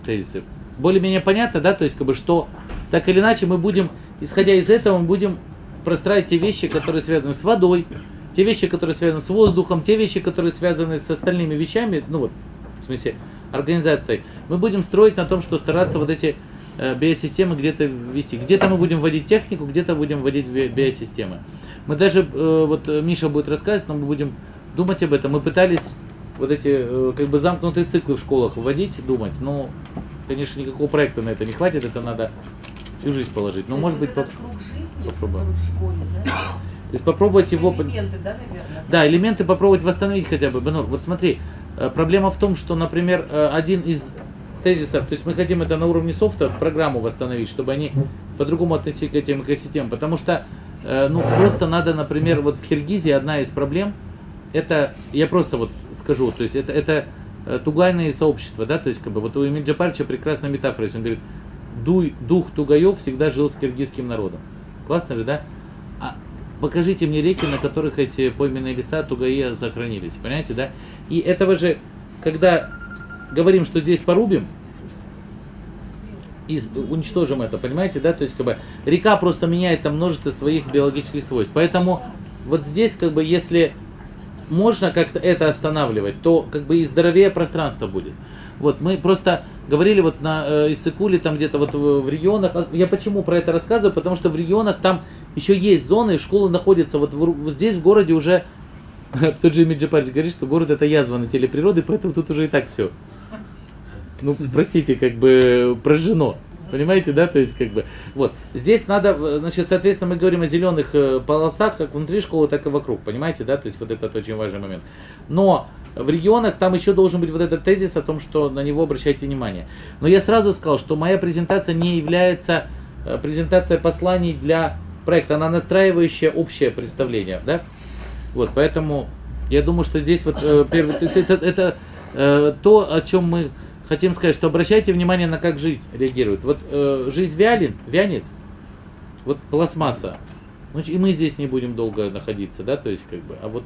Speaker 1: тезисе. Более-менее понятно, да, то есть, как бы, что так или иначе мы будем, исходя из этого, мы будем простраивать те вещи, которые связаны с водой, те вещи, которые связаны с воздухом, те вещи, которые связаны с остальными вещами, ну вот, в смысле, организацией. Мы будем строить на том, что стараться вот эти биосистемы где-то ввести. Где-то мы будем вводить технику, где-то будем вводить биосистемы. Мы даже, вот Миша будет рассказывать, но мы будем думать об этом. Мы пытались вот эти как бы замкнутые циклы в школах вводить, думать, но, конечно, никакого проекта на это не хватит, это надо всю жизнь положить. Но, может быть,
Speaker 4: круг жизни
Speaker 1: попробуем.
Speaker 4: в школе, да?
Speaker 1: То есть попробовать его...
Speaker 4: Элементы, да, наверное?
Speaker 1: Да, элементы попробовать восстановить хотя бы. Банур, вот смотри, проблема в том, что, например, один из тезисов, то есть мы хотим это на уровне софта в программу восстановить, чтобы они по-другому относились к этим экосистемам, потому что, ну, просто надо, например, вот в Киргизии одна из проблем, это, я просто вот скажу, то есть это тугайные сообщества, да, то есть как бы вот у Эмиль Джапаровича прекрасная метафора, он говорит, дух тугаев всегда жил с киргизским народом. Классно же, да? А покажите мне реки, на которых эти пойменные леса тугаи сохранились, понимаете, да? И этого же, когда говорим, что здесь порубим и уничтожим это, понимаете, да? То есть как бы река просто меняет там множество своих биологических свойств. Поэтому вот здесь как бы если можно как-то это останавливать, то как бы и здоровее пространство будет. Вот мы просто говорили вот на Иссыкуле, там где-то вот в регионах. Я почему про это рассказываю? Потому что в регионах там еще есть зоны, школы находятся вот здесь в городе уже. Тот же Эмиль Джапарович говорит, что город это язва на теле природы, поэтому тут уже и так все. Ну, простите, как бы прожжено. Понимаете, да? То есть, как бы, вот. Здесь надо, значит, соответственно, мы говорим о зеленых полосах, как внутри школы, так и вокруг. Понимаете, да? То есть, вот это очень важный момент. Но в регионах там еще должен быть вот этот тезис о том, что на него обращайте внимание. Но я сразу сказал, что моя презентация не является презентацией посланий для проекта. Она настраивающая общее представление, да? Вот, поэтому я думаю, что здесь вот это то, о чем мы хотим сказать, что обращайте внимание на как жизнь реагирует. Вот жизнь вянет, вот пластмасса, ну, и мы здесь не будем долго находиться, да, то есть как бы, а вот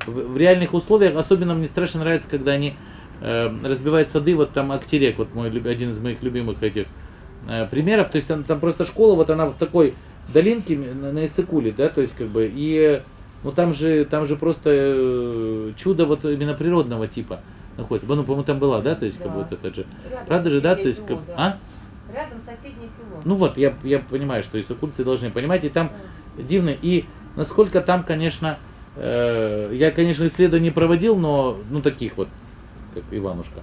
Speaker 1: в реальных условиях, особенно мне страшно нравится, когда они разбивают сады, вот там Актерек, вот один из моих любимых этих примеров, то есть там просто школа, вот она в такой долинке на Иссыкуле, да, то есть как бы, и ну там же просто чудо вот именно природного типа находится. Ну, по-моему, там была, да, то есть, да. Как бы вот это же.
Speaker 4: Рядом
Speaker 1: правда же, да, то есть,
Speaker 4: село,
Speaker 1: как,
Speaker 4: да. Рядом соседнее село.
Speaker 1: Ну вот, я понимаю, что иссыкульцы должны понимать, и там дивно, и насколько там, конечно, я, конечно, исследований проводил, но, ну, таких вот, как Иванушка,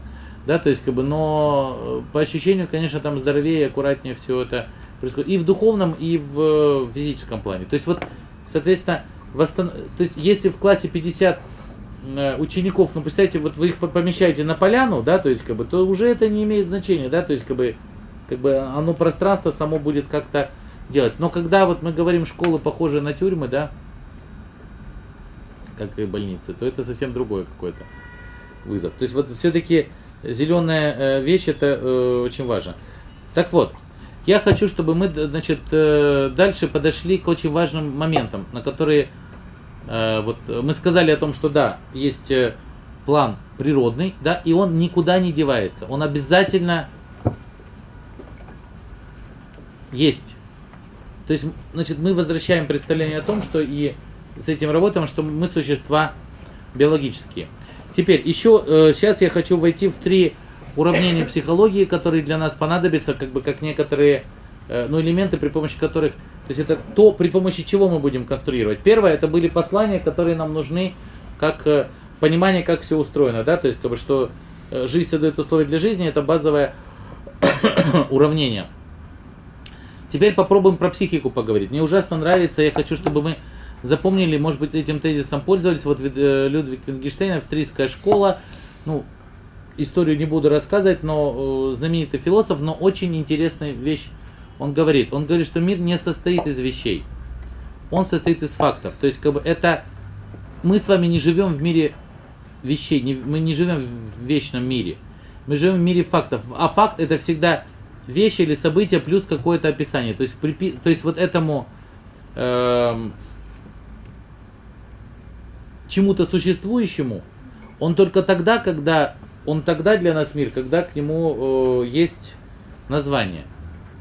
Speaker 1: да, то есть, как бы, но по ощущению, конечно, там здоровее, аккуратнее все это происходит, и в духовном, и в физическом плане. То есть, вот, соответственно, то есть, если в классе 50 учеников, ну, представьте, вот вы их помещаете на поляну, да, то есть, как бы, то уже это не имеет значения, да, то есть, как бы оно пространство само будет как-то делать. Но когда вот мы говорим школы, похожие на тюрьмы, да, как и больницы, то это совсем другой какой-то вызов. То есть, вот все-таки зеленая вещь, это очень важно. Так вот, я хочу, чтобы мы, значит, дальше подошли к очень важным моментам, на которые вот мы сказали о том, что да, есть план природный, да, и он никуда не девается. Он обязательно есть. То есть, значит, мы возвращаем представление о том, что и с этим работаем, что мы существа биологические. Теперь, еще сейчас я хочу войти в 3 уравнения психологии, которые для нас понадобятся, как бы как некоторые ну, элементы, при помощи которых, то есть это то, при помощи чего мы будем конструировать. Первое, это были послания, которые нам нужны, как понимание, как все устроено, да, то есть как бы что жизнь создает условия для жизни, это базовое уравнение. Теперь попробуем про психику поговорить. Мне ужасно нравится, я хочу, чтобы мы запомнили, может быть, этим тезисом пользовались. Вот Людвиг Wittgenstein, австрийская школа, ну, историю не буду рассказывать, но знаменитый философ, но очень интересная вещь он говорит, что мир не состоит из вещей, он состоит из фактов. То есть, как бы это мы с вами не живем в мире вещей, мы не живем в вечном мире, мы живем в мире фактов. А факт это всегда вещи или события плюс какое-то описание. То есть вот этому чему-то существующему, он только тогда, когда он тогда для нас мир, когда к нему есть название.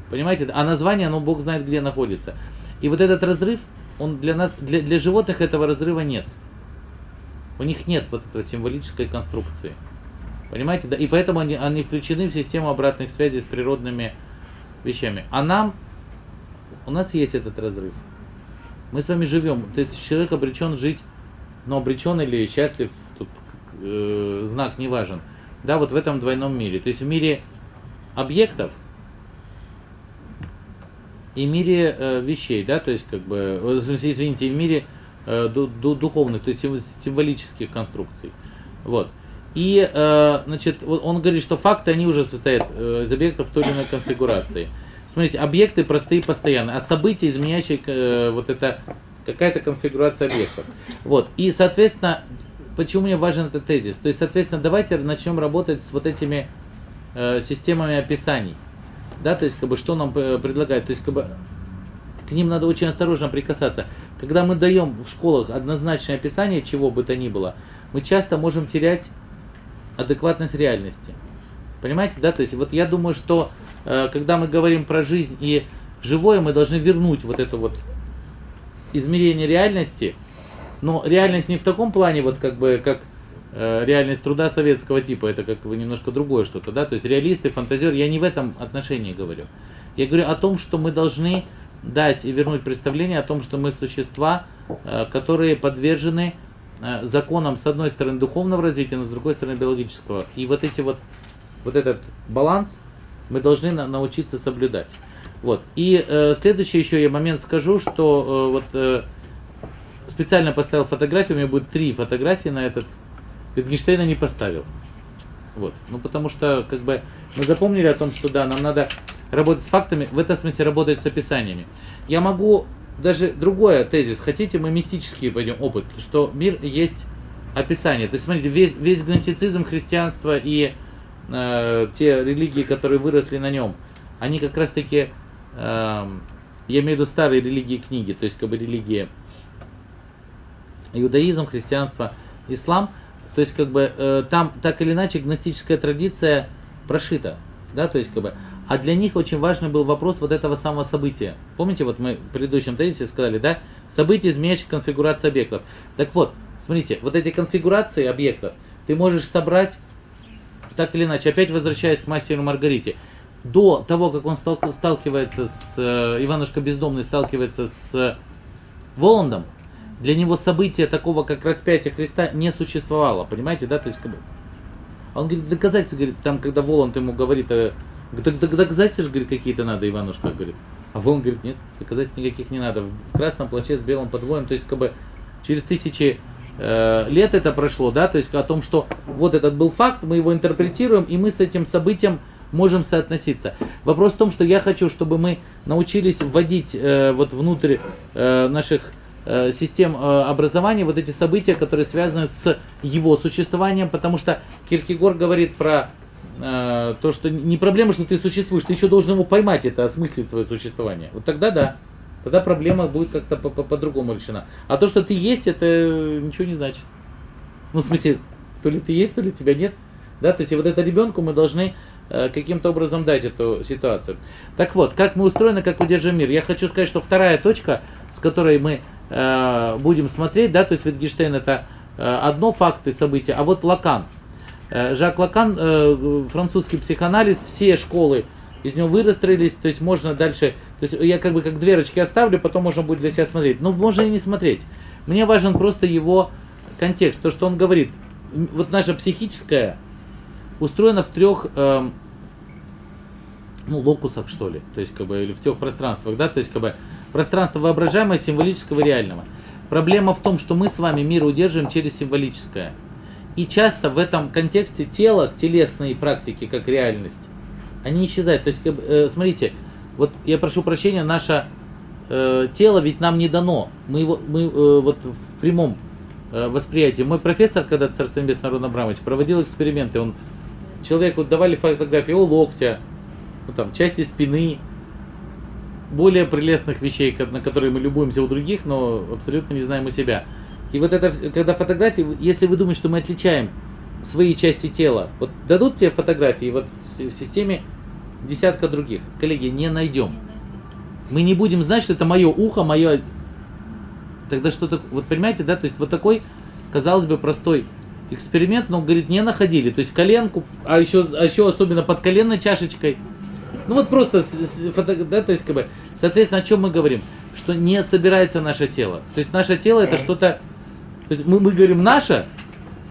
Speaker 1: Понимаете? А название, оно Бог знает где находится. И вот этот разрыв, он для нас, для животных этого разрыва нет. У них нет вот этой символической конструкции. Понимаете, да? И поэтому они включены в систему обратных связей с природными вещами. А у нас есть этот разрыв. Мы с вами живем. Человек обречен жить, но обречен или счастлив, тут знак не важен. Да, вот в этом двойном мире. То есть в мире объектов и в мире вещей, да, то есть как бы, извините, в мире духовных, то есть символических конструкций. Вот. И, значит, он говорит, что факты, они уже состоят из объектов в той или иной конфигурации. Смотрите, объекты простые и постоянные, а события, изменяющие вот это какая-то конфигурация объектов. Вот. И, соответственно, почему мне важен этот тезис? То есть, соответственно, давайте начнем работать с вот этими системами описаний. Да, то есть, как бы, что нам предлагают. То есть, как бы, к ним надо очень осторожно прикасаться. Когда мы даем в школах однозначное описание чего бы то ни было, мы часто можем терять адекватность реальности. Понимаете, да? То есть, вот я думаю, что когда мы говорим про жизнь и живое, мы должны вернуть вот это вот измерение реальности, но реальность не в таком плане, вот как бы, как реальность труда советского типа, это как бы немножко другое что-то, да, то есть реалисты, фантазеры, я не в этом отношении говорю. Я говорю о том, что мы должны дать и вернуть представление о том, что мы существа, которые подвержены законам, с одной стороны, духовного развития, но с другой стороны, биологического. И вот этот баланс мы должны научиться соблюдать. Вот. И следующий еще я момент скажу, что специально поставил фотографию, у меня будет 3 фотографии на этот. Wittgensteina не поставил. Вот. Ну, потому что, как бы, мы запомнили о том, что да, нам надо работать с фактами, в этом смысле работать с описаниями. Я могу даже другой тезис, хотите, мы мистический пойдем опыт, что мир есть описание. То есть, смотрите, весь гностицизм, христианство и те религии, которые выросли на нем, они как раз таки, я имею в виду старые религии книги, то есть как бы религии иудаизм, христианство, ислам, то есть как бы там так или иначе гностическая традиция прошита, да, то есть как бы, а для них очень важный был вопрос вот этого самого события. Помните, вот мы в предыдущем тезисе сказали, да, события, изменяющие конфигурацию объектов. Так вот, смотрите, вот эти конфигурации объектов ты можешь собрать так или иначе, опять возвращаясь к мастеру Маргарите, до того, как он сталкивается с, Иванушка Бездомный сталкивается с Воландом, для него события такого, как распятие Христа, не существовало, понимаете, да, то есть, как бы, он говорит, доказательства, говорит, там, когда Воланд ему говорит, доказательства же, говорит, какие-то надо, Иванушка, говорит, а Воланд говорит, нет, доказательств никаких не надо, в красном плаще с белым подвоем, то есть, как бы, через тысячи лет это прошло, да, то есть о том, что вот этот был факт, мы его интерпретируем, и мы с этим событием можем соотноситься. Вопрос в том, что я хочу, чтобы мы научились вводить вот внутрь наших систем образования вот эти события, которые связаны с его существованием, потому что Киркегор говорит про то, что не проблема, что ты существуешь, ты еще должен его поймать, это осмыслить свое существование. Вот тогда да. Тогда проблема будет как-то по-другому решена. А то, что ты есть, это ничего не значит. Ну, в смысле, то ли ты есть, то ли тебя нет. Да, то есть и вот это ребенку мы должны каким-то образом дать эту ситуацию. Так вот, как мы устроены, как удержим мир. Я хочу сказать, что вторая точка, с которой мы будем смотреть, да, то есть Wittgenstein это одно факты, события, а вот Лакан. Жак Лакан, французский психоанализ, все школы из него вырастроились, то есть можно дальше, то есть я как бы как дверочки оставлю, потом можно будет для себя смотреть. Но можно и не смотреть. Мне важен просто его контекст, то, что он говорит. Вот наша психическая устроена в 3 локусах, что ли, то есть как бы, или в 3 пространствах, да, то есть как бы пространство воображаемого, символического и реального. Проблема в том, что мы с вами мир удерживаем через символическое. И часто в этом контексте тело, телесные практики, как реальность, они исчезают. То есть, смотрите, вот я прошу прощения, наше тело ведь нам не дано. Мы вот в прямом восприятии. Мой профессор, когда Царство Небесное Рон Абрамович, проводил эксперименты. Человеку давали фотографии его локтя, ну, там, части спины, более прелестных вещей, на которые мы любуемся у других, но абсолютно не знаем у себя. И вот это, когда фотографии, если вы думаете, что мы отличаем свои части тела, вот дадут тебе фотографии, вот в системе десятка других, коллеги, не найдем. Мы не будем знать, что это мое ухо, мое... Тогда что-то... Вот понимаете, да? То есть вот такой, казалось бы, простой эксперимент, но, говорит, не находили. То есть коленку, а еще особенно под коленной чашечкой. Ну вот просто, да, то есть как бы, соответственно, о чем мы говорим? Что не собирается наше тело. То есть наше тело это что-то... То есть мы говорим наше,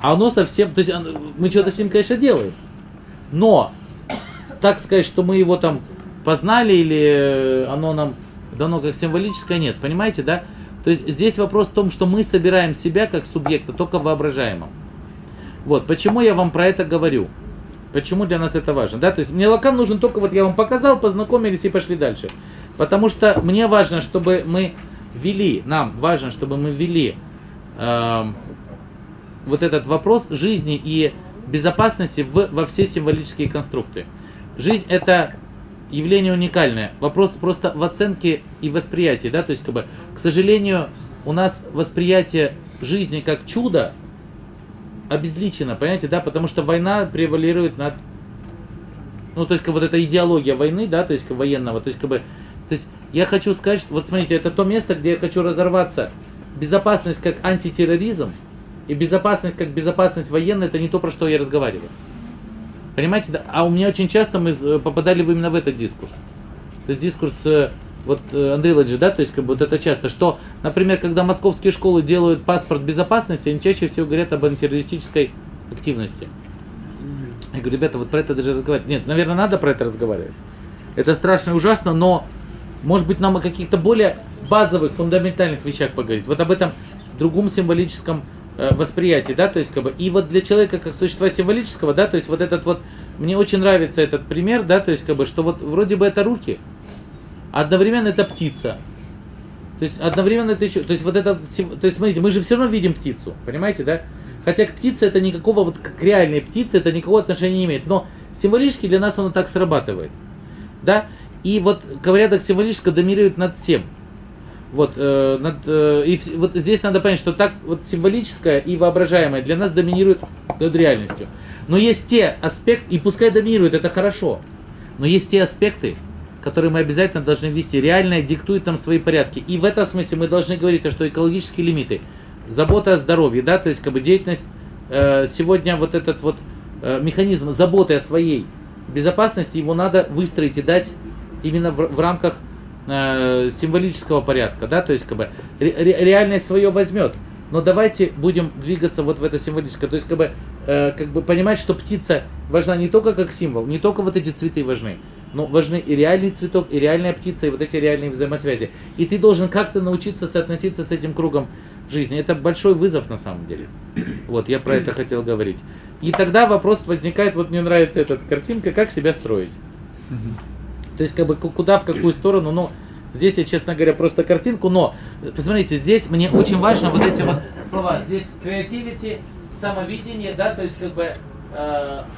Speaker 1: а оно совсем... То есть мы что-то с ним, конечно, делаем. Но так сказать, что мы его там познали или оно нам дано как символическое, нет. Понимаете, да? То есть здесь вопрос в том, что мы собираем себя как субъекта только в воображаемом. Вот, почему я вам про это говорю? Почему для нас это важно? Да? То есть мне Лакан нужен только, вот я вам показал, познакомились и пошли дальше. Потому что мне важно, чтобы мы ввели, нам важно, чтобы мы ввели вот этот вопрос жизни и безопасности во все символические конструкты. Жизнь это явление уникальное. Вопрос просто в оценке и восприятии. Да? То есть, как бы, к сожалению, у нас восприятие жизни как чудо обезличено, понимаете, да? Потому что война превалирует над... Ну, то есть, как вот эта идеология войны, да, то есть, как военного. То есть, как бы... То есть, я хочу сказать, что, вот смотрите, это то место, где я хочу разорваться. Безопасность как антитерроризм и безопасность как безопасность военная, это не то, про что я разговариваю. Понимаете, да? А у меня очень часто мы попадали именно в этот дискурс. То есть дискурс, вот Андрей Владимирович, да, то есть как бы вот это часто, что, например, когда московские школы делают паспорт безопасности, они чаще всего говорят об антитеррористической активности. Я говорю, ребята, вот про это даже разговаривать. Нет, наверное, надо про это разговаривать. Это страшно и ужасно, но может быть нам о каких-то более базовых, фундаментальных вещах поговорить. Вот об этом другом символическом восприятие, да, то есть как бы, и вот для человека как существа символического, да, то есть вот этот вот, мне очень нравится этот пример, да, то есть как бы, что вот вроде бы это руки, а одновременно это птица, то есть одновременно это еще, то есть вот это, то есть смотрите, мы же все равно видим птицу, понимаете, да, хотя к птице это никакого, вот к реальной птице это никакого отношения не имеет, но символически для нас оно так срабатывает, да, и вот порядок символического доминирует над всем. Вот, вот здесь надо понять, что так вот символическое и воображаемое для нас доминирует над реальностью. Но есть те аспекты, и пускай доминирует, это хорошо, но есть те аспекты, которые мы обязательно должны ввести. Реальное диктует нам свои порядки. И в этом смысле мы должны говорить, что экологические лимиты, забота о здоровье, да, то есть как бы деятельность, сегодня вот этот вот механизм заботы о своей безопасности, его надо выстроить и дать именно в рамках символического порядка, да, то есть как бы реальность свое возьмет, но давайте будем двигаться вот в это символическое, то есть как бы понимать, что птица важна не только как символ, не только вот эти цветы важны, но важны и реальный цветок, и реальная птица, и вот эти реальные взаимосвязи. И ты должен как-то научиться соотноситься с этим кругом жизни. Это большой вызов на самом деле. Вот, я про это хотел говорить. И тогда вопрос возникает, вот мне нравится эта картинка, как себя строить. То есть, как бы, куда, в какую сторону, но здесь я, честно говоря, просто картинку, но, посмотрите, здесь мне очень важно вот эти вот слова. Здесь creativity, самовидение, да, то есть, как бы,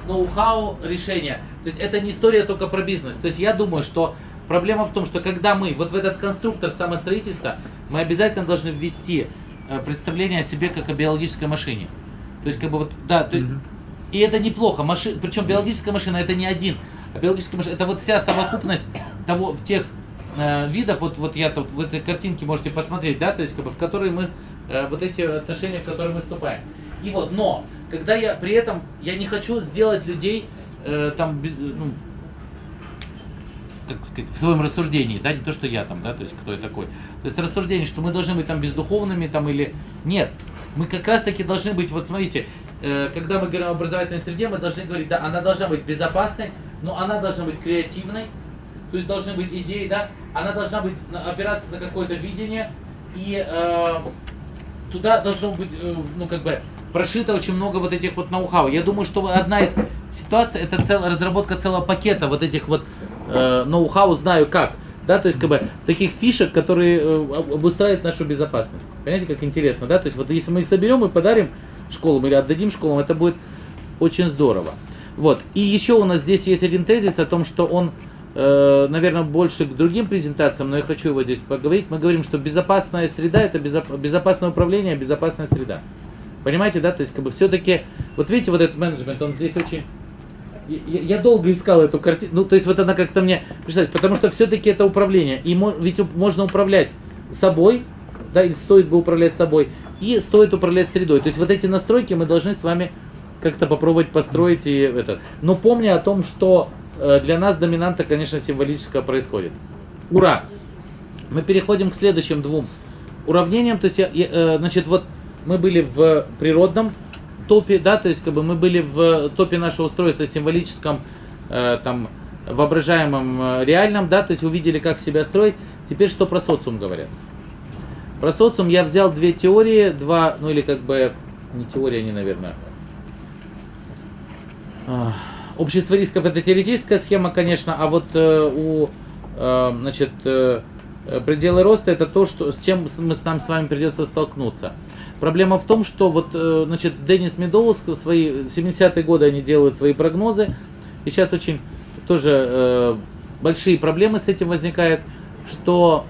Speaker 1: ноу-хау, решение. То есть, это не история только про бизнес. То есть, я думаю, что проблема в том, что когда мы вот в этот конструктор самостроительства, мы обязательно должны ввести представление о себе как о биологической машине. То есть, как бы, вот, да, то, и это неплохо, причем биологическая машина это не один. А биологическая машина, это вот вся совокупность того, в тех видов, вот я тут в этой картинке можете посмотреть, да, то есть как бы в которые мы, вот эти отношения, в которые мы вступаем. И вот, но, когда я при этом, я не хочу сделать людей там, ну, как сказать, в своем рассуждении, да, не то, что я там, да, то есть кто я такой. То есть рассуждение, что мы должны быть там бездуховными, там, или... Нет, мы как раз таки должны быть, вот смотрите, когда мы говорим об образовательной среде, мы должны говорить, да, она должна быть безопасной, но она должна быть креативной, то есть должны быть идеи, да, она должна быть, опираться на какое-то видение, и туда должно быть, ну, как бы, прошито очень много вот этих вот ноу-хау. Я думаю, что одна из ситуаций, это разработка целого пакета вот этих вот ноу-хау, знаю как, да, то есть, как бы, таких фишек, которые обустраивают нашу безопасность. Понимаете, как интересно, да, то есть, вот если мы их соберем и подарим школам или отдадим школам, это будет очень здорово. Вот, и еще у нас здесь есть один тезис о том, что он, наверное, больше к другим презентациям, но я хочу его здесь поговорить. Мы говорим, что безопасная среда – это безопасное управление, безопасная среда. Понимаете, да, то есть, как бы, все-таки, вот видите, вот этот менеджмент, он здесь очень я долго искал эту картину, ну, то есть вот она как-то мне представить, потому что все-таки это управление, и ведь можно управлять собой, да, или стоит бы управлять собой, и стоит управлять средой. То есть вот эти настройки мы должны с вами как-то попробовать построить и это. Но помня о том, что для нас доминанта, конечно, символическая происходит. Ура! Мы переходим к следующим двум уравнениям. То есть, значит, вот мы были в природном топе, да, то есть как бы мы были в топе нашего устройства символическом, там, воображаемом, реальном, да, то есть увидели, как себя строить. Теперь что про социум говорят? Про социум я взял две теории, ну или как бы, не теория, они, наверное. Общество рисков — это теоретическая схема, конечно, а вот значит, пределы роста — это то, с чем нам с вами придется столкнуться. Проблема в том, что вот, значит, Деннис Медоуз, в 70-е годы они делают свои прогнозы, и сейчас очень тоже большие проблемы с этим возникают, что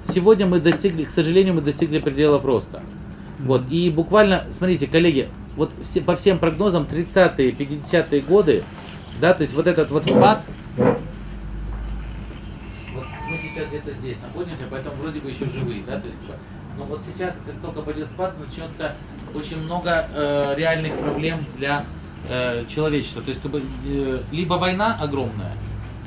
Speaker 1: сегодня мы достигли, к сожалению, мы достигли пределов роста. Вот, и буквально, смотрите, коллеги, вот по всем прогнозам 30-е, 50-е годы, да, то есть вот этот вот спад, вот мы сейчас где-то здесь находимся, поэтому вроде бы еще живые, да, то есть, но вот сейчас, как только пойдет спад, начнется очень много реальных проблем для человечества, то есть как бы, либо война огромная,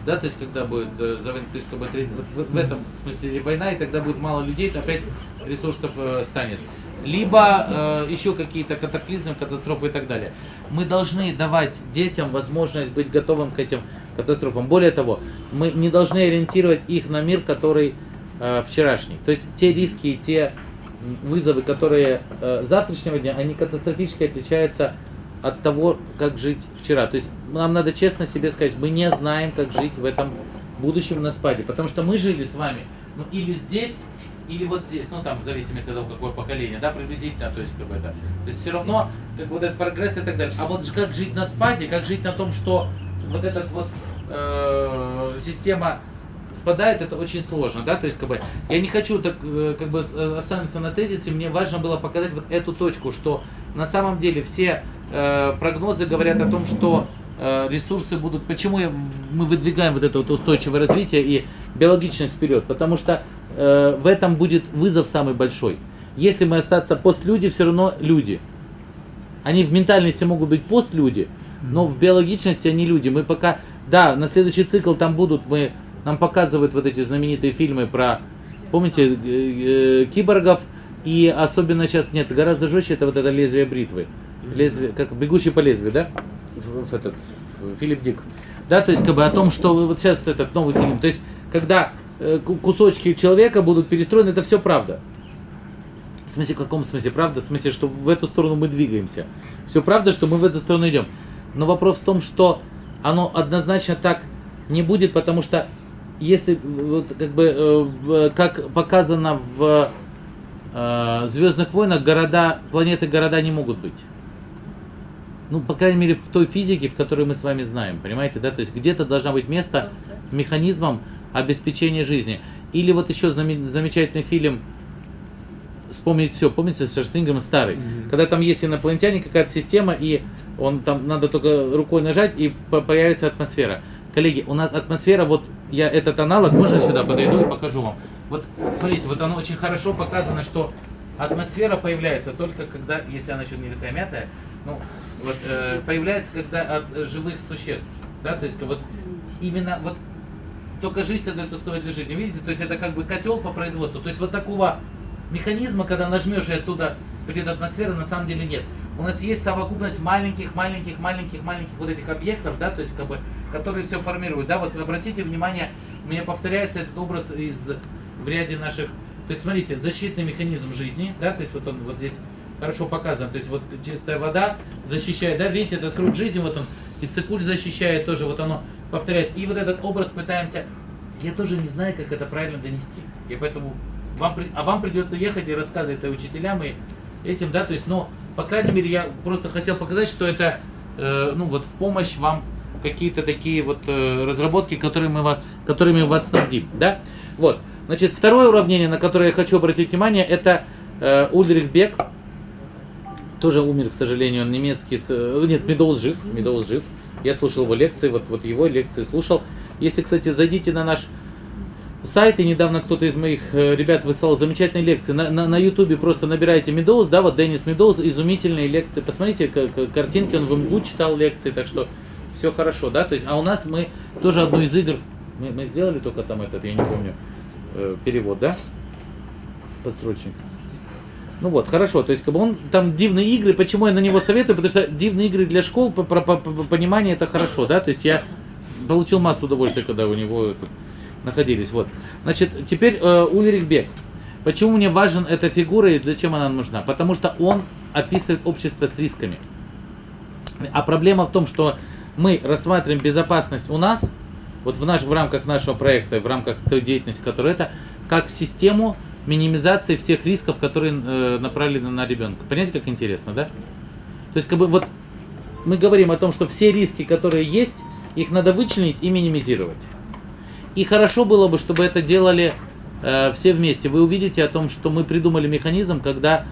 Speaker 1: да, то есть когда будет, то есть как бы, вот в этом смысле война, и тогда будет мало людей, то опять ресурсов станет. Либо еще какие-то катаклизмы, катастрофы и так далее. Мы должны давать детям возможность быть готовым к этим катастрофам. Более того, мы не должны ориентировать их на мир, который вчерашний. То есть те риски и те вызовы, которые завтрашнего дня, они катастрофически отличаются от того, как жить вчера. То есть нам надо честно себе сказать, мы не знаем, как жить в этом будущем на спаде. Потому что мы жили с вами, ну, или здесь, или вот здесь, ну там в зависимости от того, какое поколение, да, приблизительно, то есть как бы это. То есть все равно как бы, вот этот прогресс и так далее. А вот как жить на спаде, как жить на том, что вот эта вот система спадает, это очень сложно, да, то есть как бы я не хочу так как бы остановиться на тезисе, мне важно было показать вот эту точку, что на самом деле все прогнозы говорят о том, что ресурсы будут. Почему мы выдвигаем вот это вот устойчивое развитие и биологичность вперед? Потому что в этом будет вызов самый большой. Если мы остаться постлюди, все равно люди. Они в ментальности могут быть постлюди, но в биологичности они люди. Мы пока, да, на следующий цикл там будут, нам показывают вот эти знаменитые фильмы про, помните, киборгов, и особенно сейчас, нет, гораздо жестче, это вот это лезвие бритвы. Лезвие, как бегущий по лезвию, да? Филипп Дик. Да, то есть как бы о том, что вот сейчас этот новый фильм, то есть когда кусочки человека будут перестроены, это все правда. В смысле, в каком смысле правда? В смысле, что в эту сторону мы двигаемся. Все правда, что мы в эту сторону идем. Но вопрос в том, что оно однозначно так не будет, потому что если вот, как бы как показано в Звездных войнах, планеты города не могут быть. Ну, по крайней мере, в той физике, в которой мы с вами знаем, понимаете, да? То есть где-то должна быть место механизмом обеспечения жизни. Или вот еще замечательный фильм «Вспомнить все». Помните, с Шварценеггером старый? Когда там есть инопланетяне, какая-то система, и там надо только рукой нажать, и появится атмосфера. Коллеги, у нас атмосфера, вот я этот аналог, можно сюда подойду и покажу вам. Вот смотрите, вот оно очень хорошо показано, что атмосфера появляется только когда, если она еще не такая мятая, ну, вот, появляется когда от живых существ, да, то есть вот именно вот только жизнь это стоит для жизни, видите, то есть это как бы котел по производству, то есть вот такого механизма, когда нажмешь и оттуда придет атмосфера, на самом деле нет. У нас есть совокупность маленьких вот этих объектов, да, то есть как бы, которые все формируют, да, вот обратите внимание, у меня повторяется этот образ в ряде наших, то есть смотрите, защитный механизм жизни, да, то есть вот он вот здесь хорошо показан, то есть вот чистая вода защищает, да, видите, этот круг жизни, вот он, и Сыкуль защищает тоже, вот оно повторяется, и вот этот образ пытаемся, я тоже не знаю, как это правильно донести, и поэтому вам придется ехать и рассказывать это учителям и этим, да, то есть, но, по крайней мере, я просто хотел показать, что это, ну, вот в помощь вам какие-то такие вот разработки, которыми вас снабдим, да, вот. Значит, второе уравнение, на которое я хочу обратить внимание, это Ульрих Бек, тоже умер, к сожалению, он немецкий, нет, Медоуз жив, Я слушал его лекции, вот его лекции слушал. Если, кстати, зайдите на наш сайт, и недавно кто-то из моих ребят выслал замечательные лекции. На ютубе просто набирайте Медоуз, да, вот Деннис Медоуз, изумительные лекции. Посмотрите, картинки, он в МГУ читал лекции, так что все хорошо, да. То есть, а у нас мы тоже одну из игр, мы сделали только там этот, я не помню, перевод, да, подстрочник. Ну вот, хорошо, то есть как бы он там дивные игры, почему я на него советую, потому что дивные игры для школ, по пониманию это хорошо, да, то есть я получил массу удовольствия, когда у него находились, вот. Значит, теперь Ульрих Бек. Почему мне важен эта фигура и зачем она нужна? Потому что он описывает общество с рисками. А проблема в том, что мы рассматриваем безопасность у нас, вот в рамках нашего проекта, в рамках той деятельности, которая это, как систему минимизации всех рисков, которые направлены на ребенка. Понимаете, как интересно, да? То есть, как бы вот мы говорим о том, что все риски, которые есть, их надо вычленить и минимизировать. И хорошо было бы, чтобы это делали все вместе. Вы увидите о том, что мы придумали механизм, когда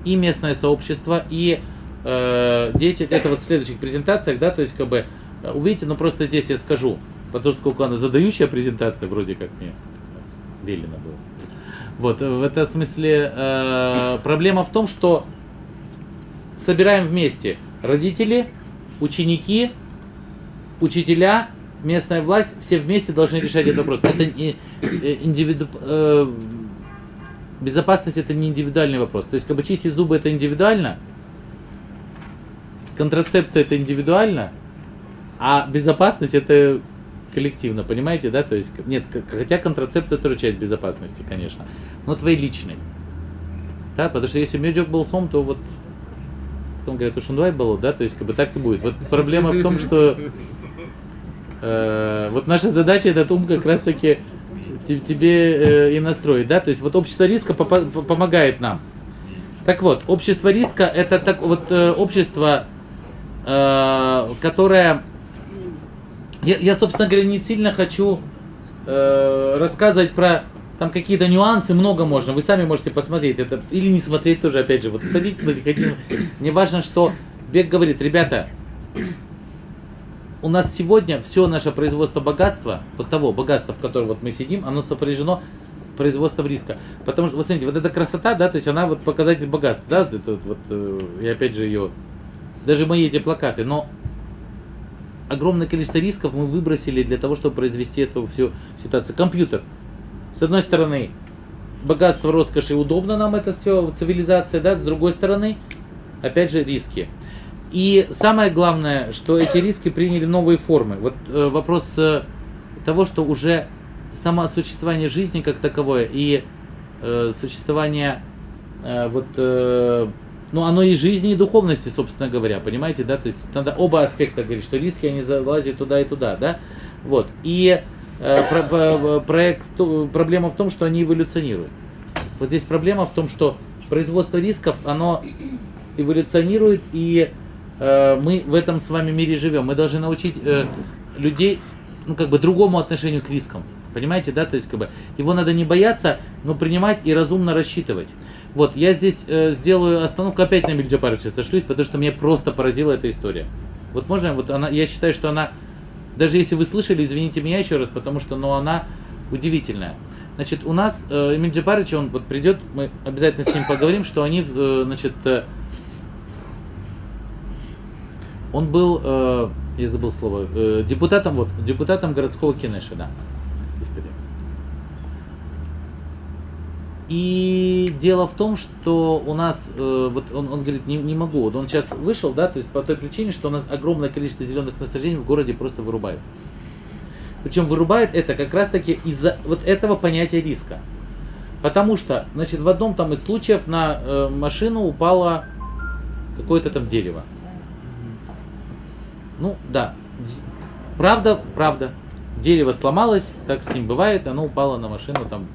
Speaker 1: и местное сообщество, и дети, это вот в следующих презентациях, да, то есть, как бы, увидите, но просто здесь я скажу, потому что сколько она задающая презентация, вроде как мне велено было. Вот, в этом смысле проблема в том, что собираем вместе родители, ученики, учителя, местная власть, все вместе должны решать этот вопрос. Это безопасность это не индивидуальный вопрос. То есть, как бы чистить зубы это индивидуально, контрацепция это индивидуально, а безопасность это коллективно, понимаете, да? То есть, нет, хотя контрацепция тоже часть безопасности, конечно, но твои личные. Да, потому что если меджок был сом, то вот потом говорят, ушундвай было, да, то есть как бы так и будет. Вот проблема в том, что вот наша задача этот ум как раз таки тебе и настроить, да, то есть вот общество риска помогает нам. Так вот, общество риска это так вот общество, которое я, собственно говоря, не сильно хочу рассказывать про там какие-то нюансы, много можно. Вы сами можете посмотреть это или не смотреть тоже, опять же. Вот ходите, смотрите, не важно, что Бек говорит, ребята, у нас сегодня все наше производство богатства, вот того богатства, в котором вот мы сидим, оно сопряжено производством риска. Потому что, вот смотрите, вот эта красота, да, то есть она вот показатель богатства, да, это вот, и опять же ее, даже мои эти плакаты, но огромное количество рисков мы выбросили для того, чтобы произвести эту всю ситуацию. Компьютер. С одной стороны, богатство, роскошь и удобно нам это все, цивилизация, да, с другой стороны, опять же, риски. И самое главное, что эти риски приняли новые формы. Вот вопрос того, что уже само существование жизни как таковое и существование ну, оно и жизни, и духовности, собственно говоря, понимаете, да, то есть надо оба аспекта говорить, что риски, они залазят туда и туда, да, вот, и проблема в том, что они эволюционируют. Вот здесь проблема в том, что производство рисков, оно эволюционирует, и мы в этом с вами мире живем, мы должны научить людей, ну, как бы, другому отношению к рискам, понимаете, да, то есть, как бы, его надо не бояться, но принимать и разумно рассчитывать. Вот, я здесь сделаю остановку, опять на Мирджапарыча сошлюсь, потому что меня просто поразила эта история. Вот можно, вот она, я считаю, что она, даже если вы слышали, извините меня еще раз, потому что, но она удивительная. Значит, у нас Эмиль Джапарыч, он вот придет, мы обязательно с ним поговорим, что они, значит, он был, я забыл слово, депутатом городского Кенеша, да, господи. И дело в том, что у нас, вот он говорит, не могу, вот он сейчас вышел, да, то есть по той причине, что у нас огромное количество зеленых насаждений в городе просто вырубают. Причем вырубает это как раз таки из-за вот этого понятия риска. Потому что, значит, в одном там из случаев на машину упало какое-то там дерево. Ну, да, правда, дерево сломалось, так с ним бывает, оно упало на машину, там,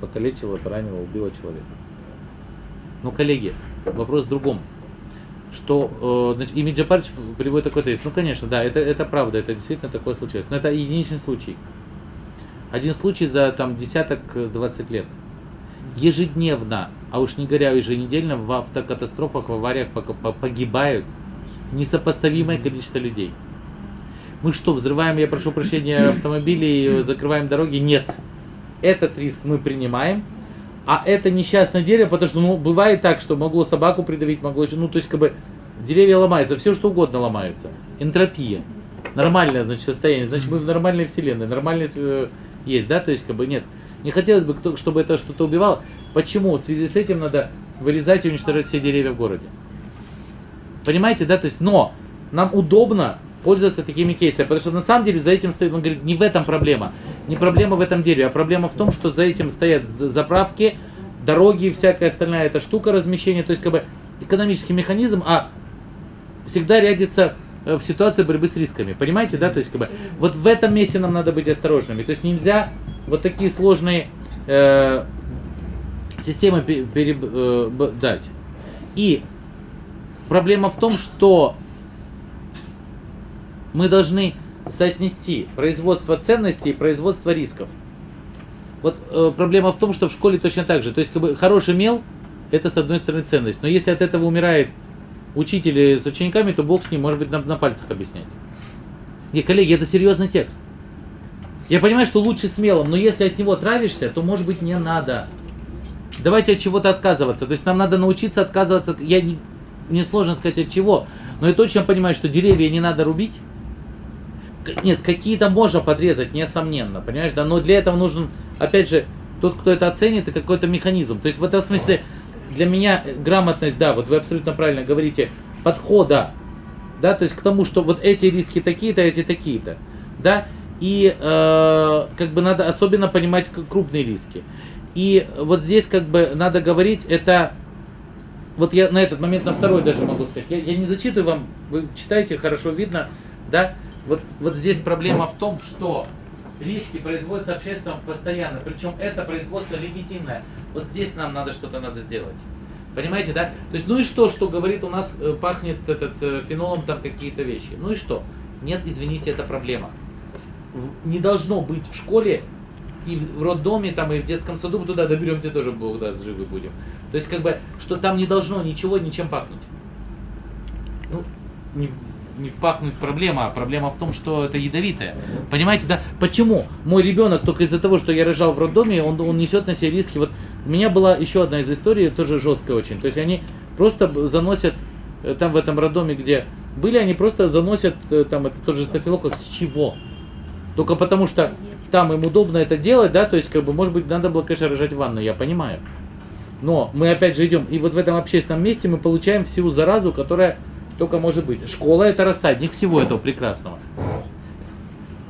Speaker 1: покалечило, поранило, убило человека. Но, коллеги, вопрос в другом. Что, значит, Эмиль Джапарыч приводит такой тезис. Ну, конечно, да, это правда, это действительно такое случилось. Но это единичный случай. Один случай за там десяток, 20 лет. Ежедневно, а уж не говоря еженедельно, в автокатастрофах, в авариях погибают несопоставимое количество людей. Мы что, взрываем, я прошу прощения, автомобили, закрываем дороги? Нет. Этот риск мы принимаем, а это несчастное дерево, потому что, ну, бывает так, что могло собаку придавить, могло еще, ну, то есть, как бы, деревья ломаются, все что угодно ломается. Энтропия. Нормальное, значит, состояние. Значит, мы в нормальной вселенной, нормальность есть, да, то есть, как бы, нет. Не хотелось бы, чтобы это что-то убивало. Почему? В связи с этим надо вырезать и уничтожать все деревья в городе. Понимаете, да, то есть, но нам удобно пользоваться такими кейсами, потому что на самом деле за этим стоит, он говорит, не в этом проблема, не проблема в этом дереве, а проблема в том, что за этим стоят заправки, дороги, всякая остальная эта штука размещения, то есть как бы экономический механизм, а всегда рядится в ситуации борьбы с рисками, понимаете, да, то есть как бы вот в этом месте нам надо быть осторожными, то есть нельзя вот такие сложные системы дать. И проблема в том, что мы должны соотнести производство ценностей и производство рисков. Вот проблема в том, что в школе точно так же. То есть как бы, хороший мел – это с одной стороны ценность. Но если от этого умирает учитель с учениками, то Бог с ним, может быть, на пальцах объяснять. Не, коллеги, это серьезный текст. Я понимаю, что лучше смелым, но если от него травишься, то, может быть, не надо. Давайте от чего-то отказываться. То есть нам надо научиться отказываться. Не сложно сказать от чего, но я точно понимаю, что деревья не надо рубить. Нет, какие-то можно подрезать, несомненно, понимаешь, да, но для этого нужен, опять же, тот, кто это оценит, и какой-то механизм. То есть в этом смысле для меня грамотность, да, вот вы абсолютно правильно говорите, подхода, да, то есть к тому, что вот эти риски такие-то, эти такие-то, да, и как бы надо особенно понимать крупные риски. И вот здесь как бы надо говорить, это, вот я на этот момент, на второй даже могу сказать, я не зачитываю вам, вы читаете, хорошо видно, да, вот здесь проблема в том, что риски производятся обществом постоянно, причем это производство легитимное. Вот здесь нам надо что-то сделать. Понимаете, да? То есть, ну и что говорит, у нас пахнет фенолом там какие-то вещи. Ну и что? Нет, извините, это проблема. Не должно быть в школе и в роддоме, там, и в детском саду, мы туда доберемся тоже, Бог даст, живы будем. То есть, как бы, что там не должно ничего ничем пахнуть. Ну, не впахнуть проблема, а проблема в том, что это ядовитое. Понимаете, да? Почему? Мой ребенок только из-за того, что я рожал в роддоме, он несет на себе риски. Вот у меня была еще одна из историй, тоже жесткая очень. То есть они просто заносят, там в этом роддоме, где были, они просто заносят, там это тот же стафилококк, с чего? Только потому что там им удобно это делать, да, то есть, как бы, может быть, надо было, конечно, рожать в ванной, я понимаю. Но мы опять же идем, и вот в этом общественном месте мы получаем всю заразу, которая только может быть. Школа — это рассадник всего этого прекрасного.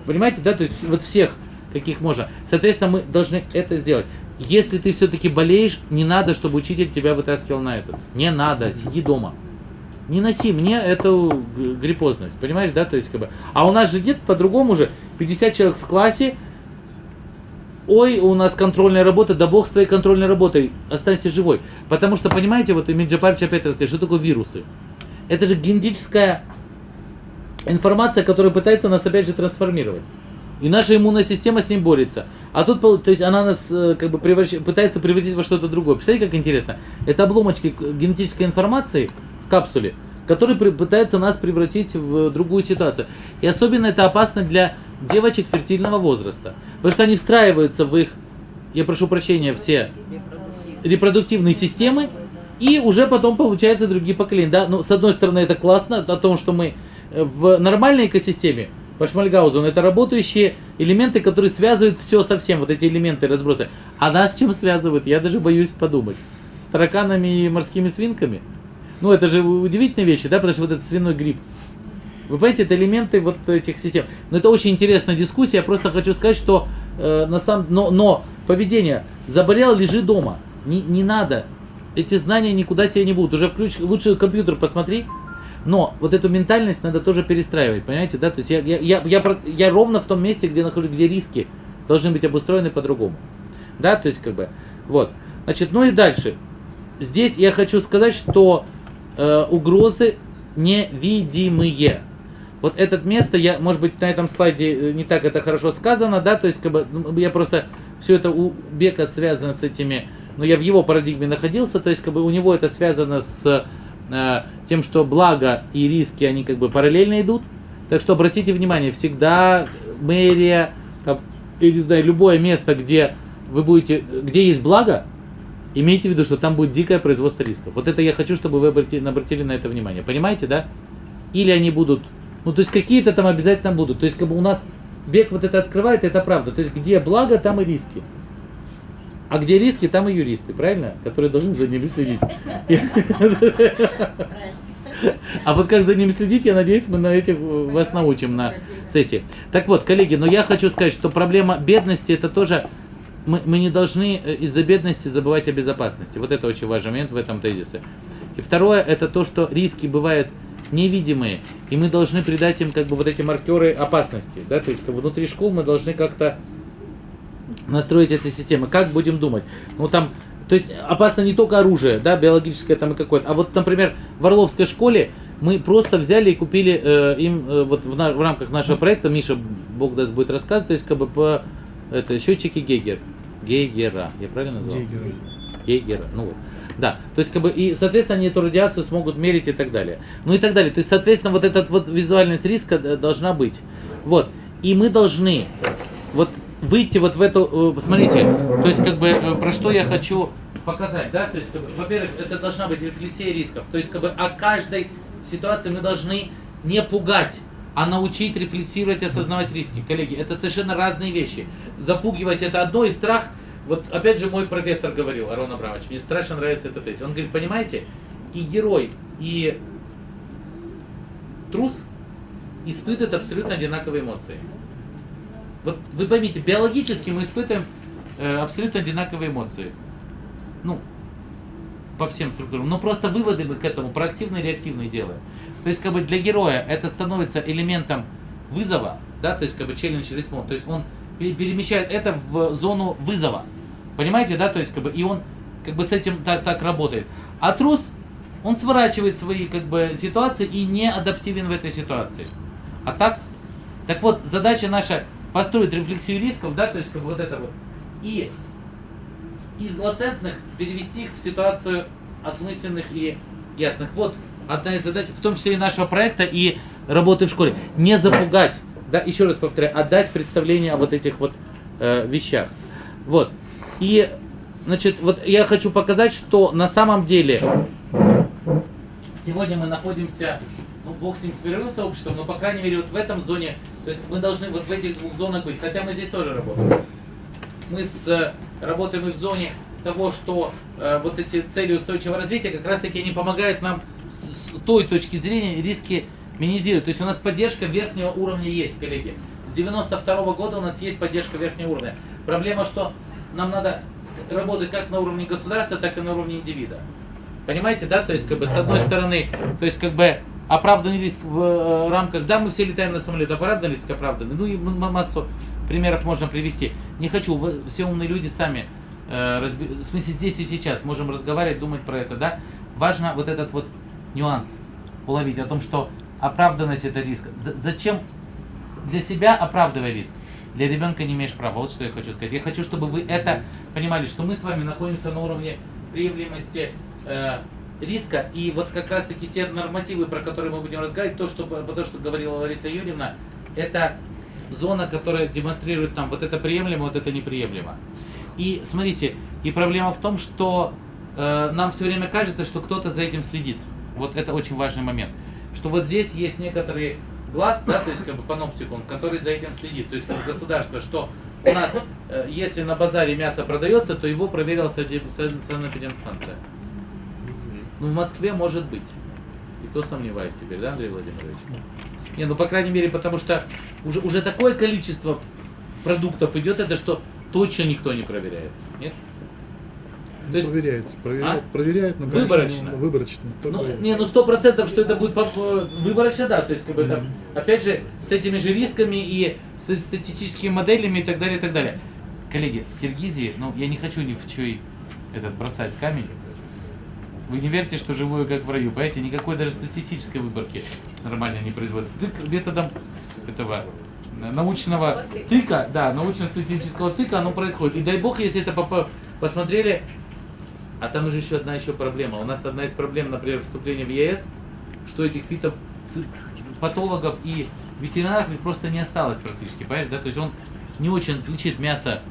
Speaker 1: Понимаете, да? То есть вот всех, каких можно. Соответственно, мы должны это сделать. Если ты все-таки болеешь, не надо, чтобы учитель тебя вытаскивал на этот. Не надо, сиди дома. Не носи мне эту гриппозность, понимаешь, да? То есть, как бы. А у нас же нет по-другому же. 50 человек в классе. Ой, у нас контрольная работа, да бог с твоей контрольной работой, останься живой. Потому что, понимаете, вот Эмиль Джапарович опять рассказывает, что такое вирусы. Это же генетическая информация, которая пытается нас опять же трансформировать. И наша иммунная система с ним борется. А тут, то есть она нас как бы пытается превратить во что-то другое. Представляете, как интересно? Это обломочки генетической информации в капсуле, которые пытаются нас превратить в другую ситуацию. И особенно это опасно для девочек фертильного возраста. Потому что они встраиваются в их, я прошу прощения, все репродуктивные системы, и уже потом получаются другие поколения. Да? Ну, с одной стороны, это классно, о том, что мы в нормальной экосистеме, по Шмальгаузену, это работающие элементы, которые связывают все со всем, вот эти элементы разбросы. А нас с чем связывают? Я даже боюсь подумать. С тараканами и морскими свинками? Ну, это же удивительные вещи, да, потому что вот этот свиной грипп. Вы понимаете, это элементы вот этих систем. Но это очень интересная дискуссия. Я просто хочу сказать, что но поведение. Заболел, лежи дома. Не надо. Эти знания никуда тебе не будут. Уже лучше компьютер посмотри. Но вот эту ментальность надо тоже перестраивать, понимаете, да? То есть я ровно в том месте, где нахожусь, где риски должны быть обустроены по-другому. Да, то есть как бы, вот. Значит, ну и дальше. Здесь я хочу сказать, что угрозы невидимые. Вот это место, может быть, на этом слайде не так это хорошо сказано, да, то есть как бы я просто все это у Бека связано с этими, но я в его парадигме находился, то есть как бы у него это связано с тем, что благо и риски, они как бы параллельно идут, Так что обратите внимание, всегда мэрия, там, я не знаю, любое место, где вы будете, где есть благо, имейте в виду, что там будет дикое производство рисков. Вот это я хочу, чтобы вы обратили на это внимание. Понимаете, да? Или они будут, ну то есть какие-то там обязательно будут. То есть как бы у нас Бег вот это открывает, это правда. То есть где благо, там и риски. А где риски, там и юристы, правильно? Которые должны за ними следить. А вот как за ними следить, я надеюсь, мы на этих вас научим на сессии. Так вот, коллеги, но я хочу сказать, что проблема бедности, это тоже, мы не должны из-за бедности забывать о безопасности. Вот это очень важный момент в этом тезисе. И второе, это то, что риски бывают невидимые, и мы должны придать им как бы вот эти маркеры опасности. Да? То есть как бы, внутри школ мы должны как-то настроить эти системы. Как будем думать? Ну там, то есть опасно не только оружие, да, биологическое там и какое-то, а вот, например, в Орловской школе мы просто взяли и купили им вот в рамках нашего проекта, Миша, Бог даст, будет рассказывать, то есть как бы по счетчики Гейгера, я правильно назвал? Гейгера, ну вот. Да, то есть как бы и, соответственно, они эту радиацию смогут мерить и так далее. Ну и так далее. То есть, соответственно, вот эта вот визуальность риска должна быть. Вот. И мы должны вот выйти вот в эту, посмотрите, то есть как бы про что я хочу показать, да, то есть, как бы, во-первых, это должна быть рефлексия рисков, то есть как бы о каждой ситуации мы должны не пугать, а научить рефлексировать, осознавать риски. Коллеги, это совершенно разные вещи. Запугивать это одно, и страх, вот опять же мой профессор говорил, Арон Абрамович, мне страшно нравится этот тезис, он говорит, понимаете, и герой, и трус испытывают абсолютно одинаковые эмоции. Вот вы поймите, биологически мы испытываем абсолютно одинаковые эмоции. Ну, по всем структурам. Но просто выводы мы к этому проактивные и реактивные делаем. То есть, как бы для героя это становится элементом вызова, да, то есть, как бы challenge response. То есть он перемещает это в зону вызова. Понимаете, да? То есть, как бы, и он как бы с этим так работает. А трус, он сворачивает свои как бы ситуации и не адаптивен в этой ситуации. А так вот, задача наша построить рефлексию рисков, да, то есть как бы вот это вот, и из латентных перевести их в ситуацию осмысленных и ясных. Вот одна из задач, в том числе и нашего проекта, и работы в школе. Не запугать, да, еще раз повторяю, отдать представление о вот этих вот вещах. Вот. И, значит, вот я хочу показать, что на самом деле сегодня мы находимся, ну, бог с ним, с мировым сообществом, но, по крайней мере, вот в этом зоне, то есть мы должны вот в этих двух зонах быть, хотя мы здесь тоже работаем. Мы работаем и в зоне того, что вот эти цели устойчивого развития, как раз таки они помогают нам с той точки зрения риски минимизировать. То есть у нас поддержка верхнего уровня есть, коллеги. С 92 года у нас есть поддержка верхнего уровня. Проблема, что нам надо работать как на уровне государства, так и на уровне индивида. Понимаете, да? То есть, как бы, с одной стороны, то есть, как бы, оправданный риск в рамках, да, мы все летаем на самолете, оправданный риск оправданный, ну и массу примеров можно привести. Не хочу, все умные люди сами, в смысле здесь и сейчас, можем разговаривать, думать про это, да. Важно вот этот вот нюанс уловить о том, что оправданность это риск. Зачем для себя оправдывай риск? Для ребенка не имеешь права. Вот что я хочу сказать. Я хочу, чтобы вы это понимали, что мы с вами находимся на уровне приемлемости риска, и вот как раз таки те нормативы, про которые мы будем разговаривать, то, что говорила Лариса Юрьевна, это зона, которая демонстрирует нам вот это приемлемо, вот это неприемлемо. И смотрите, и проблема в том, что нам все время кажется, что кто-то за этим следит. Вот это очень важный момент. Что вот здесь есть некоторый глаз, да, то есть как бы паноптикум, который за этим следит. То есть государство, что у нас, если на базаре мясо продается, то его проверила санэпидемстанция. Ну, в Москве может быть. И то сомневаюсь теперь, да, Андрей Владимирович? Не, ну, по крайней мере, потому что уже такое количество продуктов идет, это что точно никто не проверяет. Нет?
Speaker 3: Ну,
Speaker 1: То есть,
Speaker 3: проверяет, но
Speaker 1: выборочно.
Speaker 3: Выборочно.
Speaker 1: Ну, не, ну 100%, что это будет выборочно, да. То есть, как бы, там, опять же, с этими же рисками и с статистическими моделями и так далее, и так далее. Коллеги, в Киргизии, ну, я не хочу ни в чей бросать камень. Вы не верьте, что живую как в раю, понимаете? Никакой даже статистической выборки нормально не производится. Методом этого научного тыка, да, научно-статистического тыка оно происходит. И дай бог, если это посмотрели, а там уже еще одна проблема. У нас одна из проблем, например, вступления в ЕС, что этих фитопатологов и ветеринаров просто не осталось практически, понимаешь, да? То есть он не очень отличит мясо,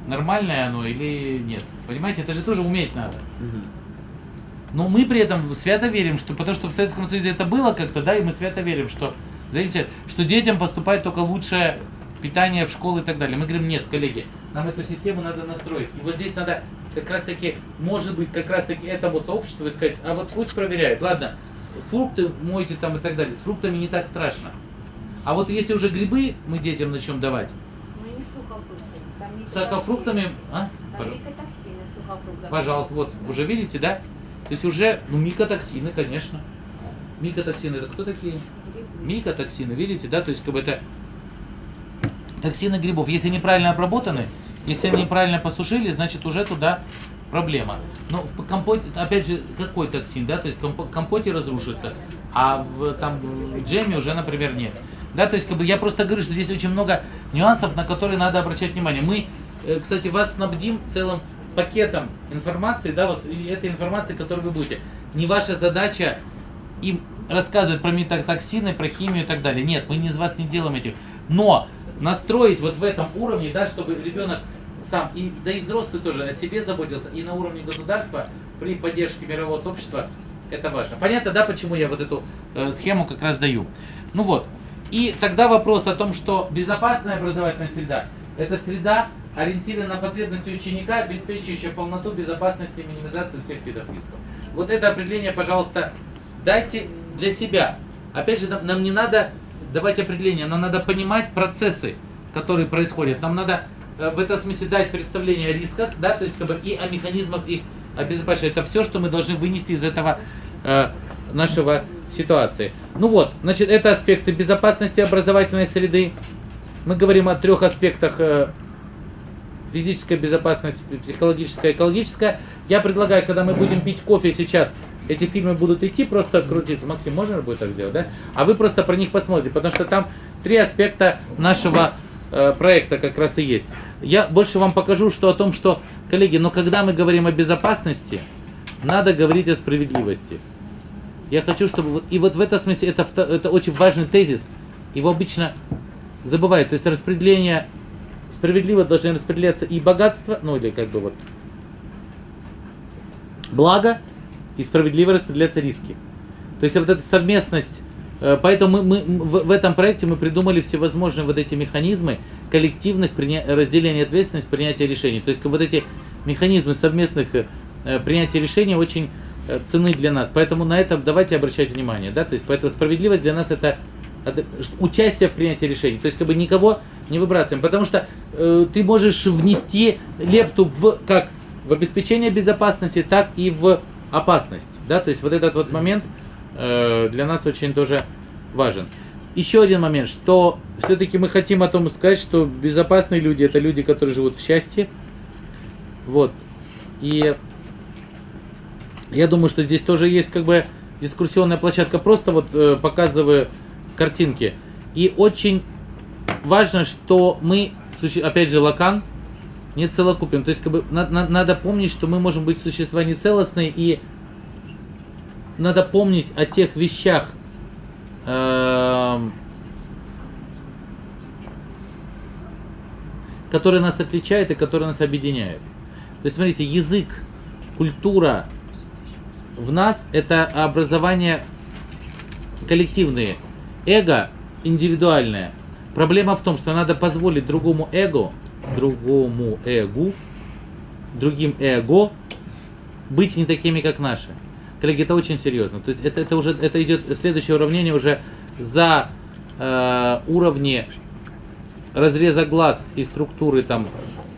Speaker 1: нормальное оно или нет. Понимаете, это же тоже уметь надо. Но мы при этом свято верим, что потому что в Советском Союзе это было как-то, да, и мы свято верим, что, знаете, что детям поступает только лучшее питание в школы и так далее. Мы говорим, нет, коллеги, нам эту систему надо настроить. И вот здесь надо как раз таки, может быть, как раз таки этому сообществу сказать, а вот пусть проверяют. Ладно, фрукты мойте там и так далее. С фруктами не так страшно. А вот если уже грибы мы детям начнем давать,
Speaker 2: Мы не сухофрукты. Там
Speaker 1: с сухофруктами,
Speaker 2: Там
Speaker 1: Пожалуйста.
Speaker 2: микотоксины в сухофруктах.
Speaker 1: Пожалуйста, вот, уже видите, да? То есть уже, микотоксины, конечно. Микотоксины, это кто такие? Микотоксины, видите, да? То есть, как бы это токсины грибов. Если неправильно обработаны, если они неправильно посушили, значит уже туда проблема. Но в компоте, опять же, какой токсин, да? То есть в компоте разрушится, а в джеме уже, например, нет. Да, то есть, как бы я просто говорю, что здесь очень много нюансов, на которые надо обращать внимание. Мы, кстати, вас снабдим целым пакетом информации, да, вот и этой информации, которую вы будете. Не ваша задача им рассказывать про микотоксины, про химию и так далее. Нет, мы из вас не делаем этих. Но настроить вот в этом уровне, да, чтобы ребенок сам, и, да и взрослый тоже о себе заботился, и на уровне государства при поддержке мирового сообщества, это важно. Понятно, да, почему я вот эту схему как раз даю? Ну вот. И тогда вопрос о том, что безопасная образовательная среда – это среда, ориентирована на потребности ученика, обеспечивающая полноту, безопасность и минимизацию всех видов рисков. Вот это определение, пожалуйста, дайте для себя. Опять же, нам не надо давать определение, нам надо понимать процессы, которые происходят. Нам надо в этом смысле дать представление о рисках, да, то есть как бы и о механизмах их обезопасения. Это все, что мы должны вынести из этого нашего ситуации. Ну вот, значит, это аспекты безопасности образовательной среды. Мы говорим о 3 аспектах: физическая безопасность, психологическая, экологическая. Я предлагаю, когда мы будем пить кофе сейчас, эти фильмы будут идти, просто крутиться. Максим, можно будет так сделать, да? А вы просто про них посмотрите, потому что там 3 аспекта нашего проекта как раз и есть. Я больше вам покажу, что о том, что, коллеги, но когда мы говорим о безопасности, надо говорить о справедливости. Я хочу, чтобы... И вот в этом смысле это очень важный тезис. Его обычно забывают. То есть распределение... Справедливо должны распределяться и богатство, ну или как бы вот... Благо, и справедливо распределяться риски. То есть вот эта совместность... Поэтому мы в этом проекте мы придумали всевозможные вот эти механизмы коллективных разделения ответственности, принятия решений. То есть вот эти механизмы совместных принятия решений очень ценны для нас. Поэтому на это давайте обращать внимание. Да? То есть поэтому справедливость для нас это участие в принятии решений. То есть как бы никого не выбрасываем. Потому что ты можешь внести лепту как в обеспечение безопасности, так и в опасность. Да? То есть вот этот вот момент для нас очень тоже важен. Еще один момент, что все-таки мы хотим о том сказать, что безопасные люди — это люди, которые живут в счастье. Вот. И я думаю, что здесь тоже есть как бы дискуссионная площадка. Просто вот показываю картинки. И очень важно, что мы, опять же, Лакан, не целокупен. То есть как бы надо помнить, что мы можем быть существа нецелостные, и надо помнить о тех вещах, которые нас отличают и которые нас объединяют. То есть, смотрите, язык, культура в нас — это образование коллективные, эго индивидуальное. Проблема в том, что надо позволить другим эго быть не такими, как наши. Коллеги, это очень серьезно. То есть это идет следующее уравнение уже за уровни разреза глаз и структуры там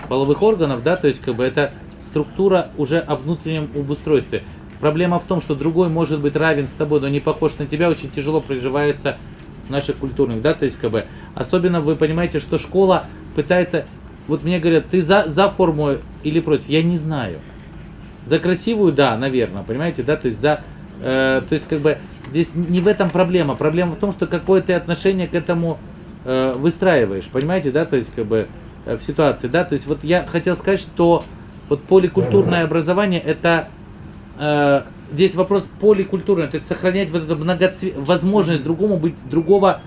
Speaker 1: половых органов, да, то есть как бы это структура уже о внутреннем обустройстве. Проблема в том, что другой может быть равен с тобой, но не похож на тебя, очень тяжело приживается в наших культурных, да, то есть как бы особенно вы понимаете, что школа пытается, вот мне говорят, ты за форму или против, я не знаю. За красивую, да, наверное, понимаете, да, то есть то есть как бы здесь не в этом проблема. Проблема в том, что какое ты отношение к этому выстраиваешь, понимаете, да, то есть как бы в ситуации, да, то есть вот я хотел сказать, что вот поликультурное образование — это здесь вопрос поликультурный, то есть сохранять вот эту возможность другому быть другого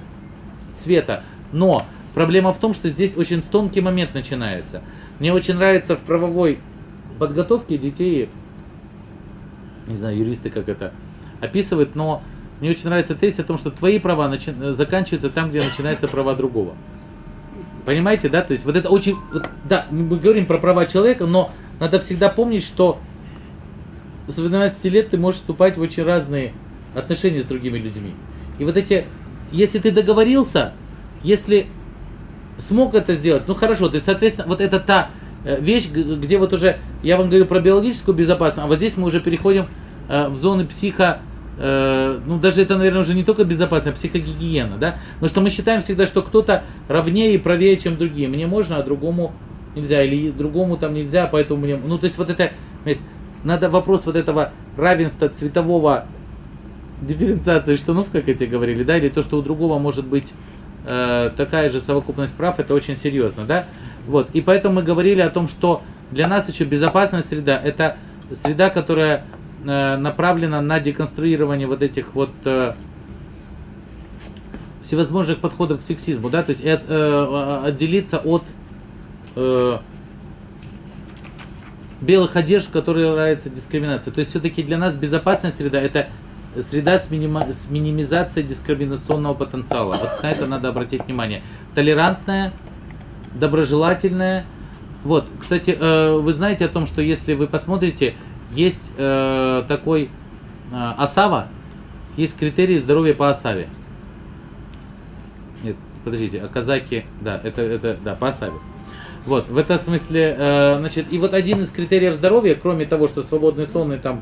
Speaker 1: цвета. Но проблема в том, что здесь очень тонкий момент начинается. Мне очень нравится в правовой подготовке детей, не знаю, юристы как это описывают, но мне очень нравится тезис о том, что твои права заканчиваются там, где начинаются права другого. Понимаете, да? То есть вот это очень... Да, мы говорим про права человека, но надо всегда помнить, что с 12 лет ты можешь вступать в очень разные отношения с другими людьми. И вот эти... Если ты договорился, если смог это сделать, ну хорошо, ты, соответственно, вот это та вещь, где вот уже... Я вам говорю про биологическую безопасность, а вот здесь мы уже переходим в зоны ну даже это, наверное, уже не только безопасность, а психогигиена, да? Потому что мы считаем всегда, что кто-то равнее и правее, чем другие. Мне можно, а другому нельзя, или другому там нельзя, поэтому мне... Ну, то есть вот это... Надо вопрос вот этого равенства цветового, дифференциации штанов, как эти говорили, да, или то, что у другого может быть такая же совокупность прав, это очень серьезно, да? Вот, и поэтому мы говорили о том, что для нас еще безопасная среда, это среда, которая направлена на деконструирование вот этих вот всевозможных подходов к сексизму, да, то есть отделиться от белых одежд, в которые нравится дискриминация. То есть все-таки для нас безопасная среда это среда с минимизацией дискриминационного потенциала. Вот на это надо обратить внимание. Толерантная, доброжелательная. Вот, кстати, вы знаете о том, что если вы посмотрите, есть такой ОСАВА, есть критерии здоровья по ОСАВе. Нет, подождите, а казаки, да, это да, по ОСАВе. Вот, в этом смысле, значит, и вот один из критериев здоровья, кроме того, что свободный сон и там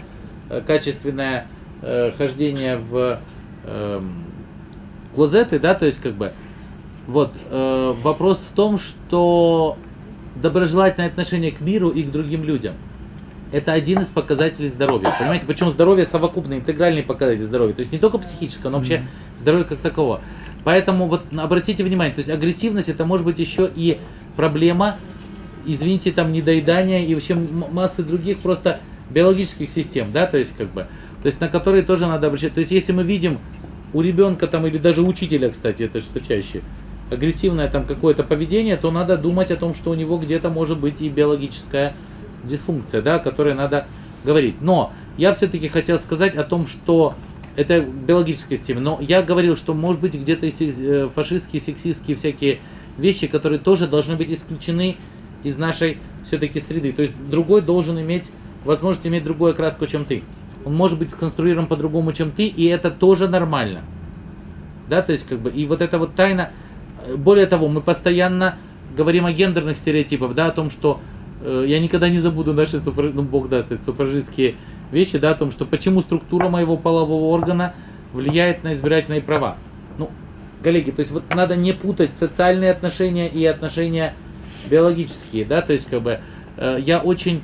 Speaker 1: качественное хождение в клозеты, да, то есть как бы, вот, вопрос в том, что доброжелательное отношение к миру и к другим людям. Это один из показателей здоровья. Понимаете, причем здоровье совокупный, интегральный показатель здоровья. То есть не только психическое, но вообще здоровье как такового. Поэтому вот обратите внимание, то есть агрессивность это может быть еще и проблема, извините, там недоедания и вообще массы других просто биологических систем, да, то есть как бы, то есть на которые тоже надо обращать. То есть если мы видим у ребенка там или даже учителя, кстати, это что чаще, агрессивное там какое-то поведение, то надо думать о том, что у него где-то может быть и биологическая дисфункция, да, о которой надо говорить. Но я все-таки хотел сказать о том, что это биологическая система, но я говорил, что может быть где-то и фашистские, сексистские всякие вещи, которые тоже должны быть исключены из нашей все-таки среды. То есть другой должен иметь возможность иметь другую окраску, чем ты. Он может быть сконструирован по-другому, чем ты, и это тоже нормально. Да, то есть как бы, и вот эта вот тайна. Более того, мы постоянно говорим о гендерных стереотипах, да, о том, что я никогда не забуду наши ну, Бог даст, это суфражистские вещи, да, о том, что почему структура моего полового органа влияет на избирательные права. Ну, коллеги, то есть вот надо не путать социальные отношения и отношения биологические, да, то есть как бы я очень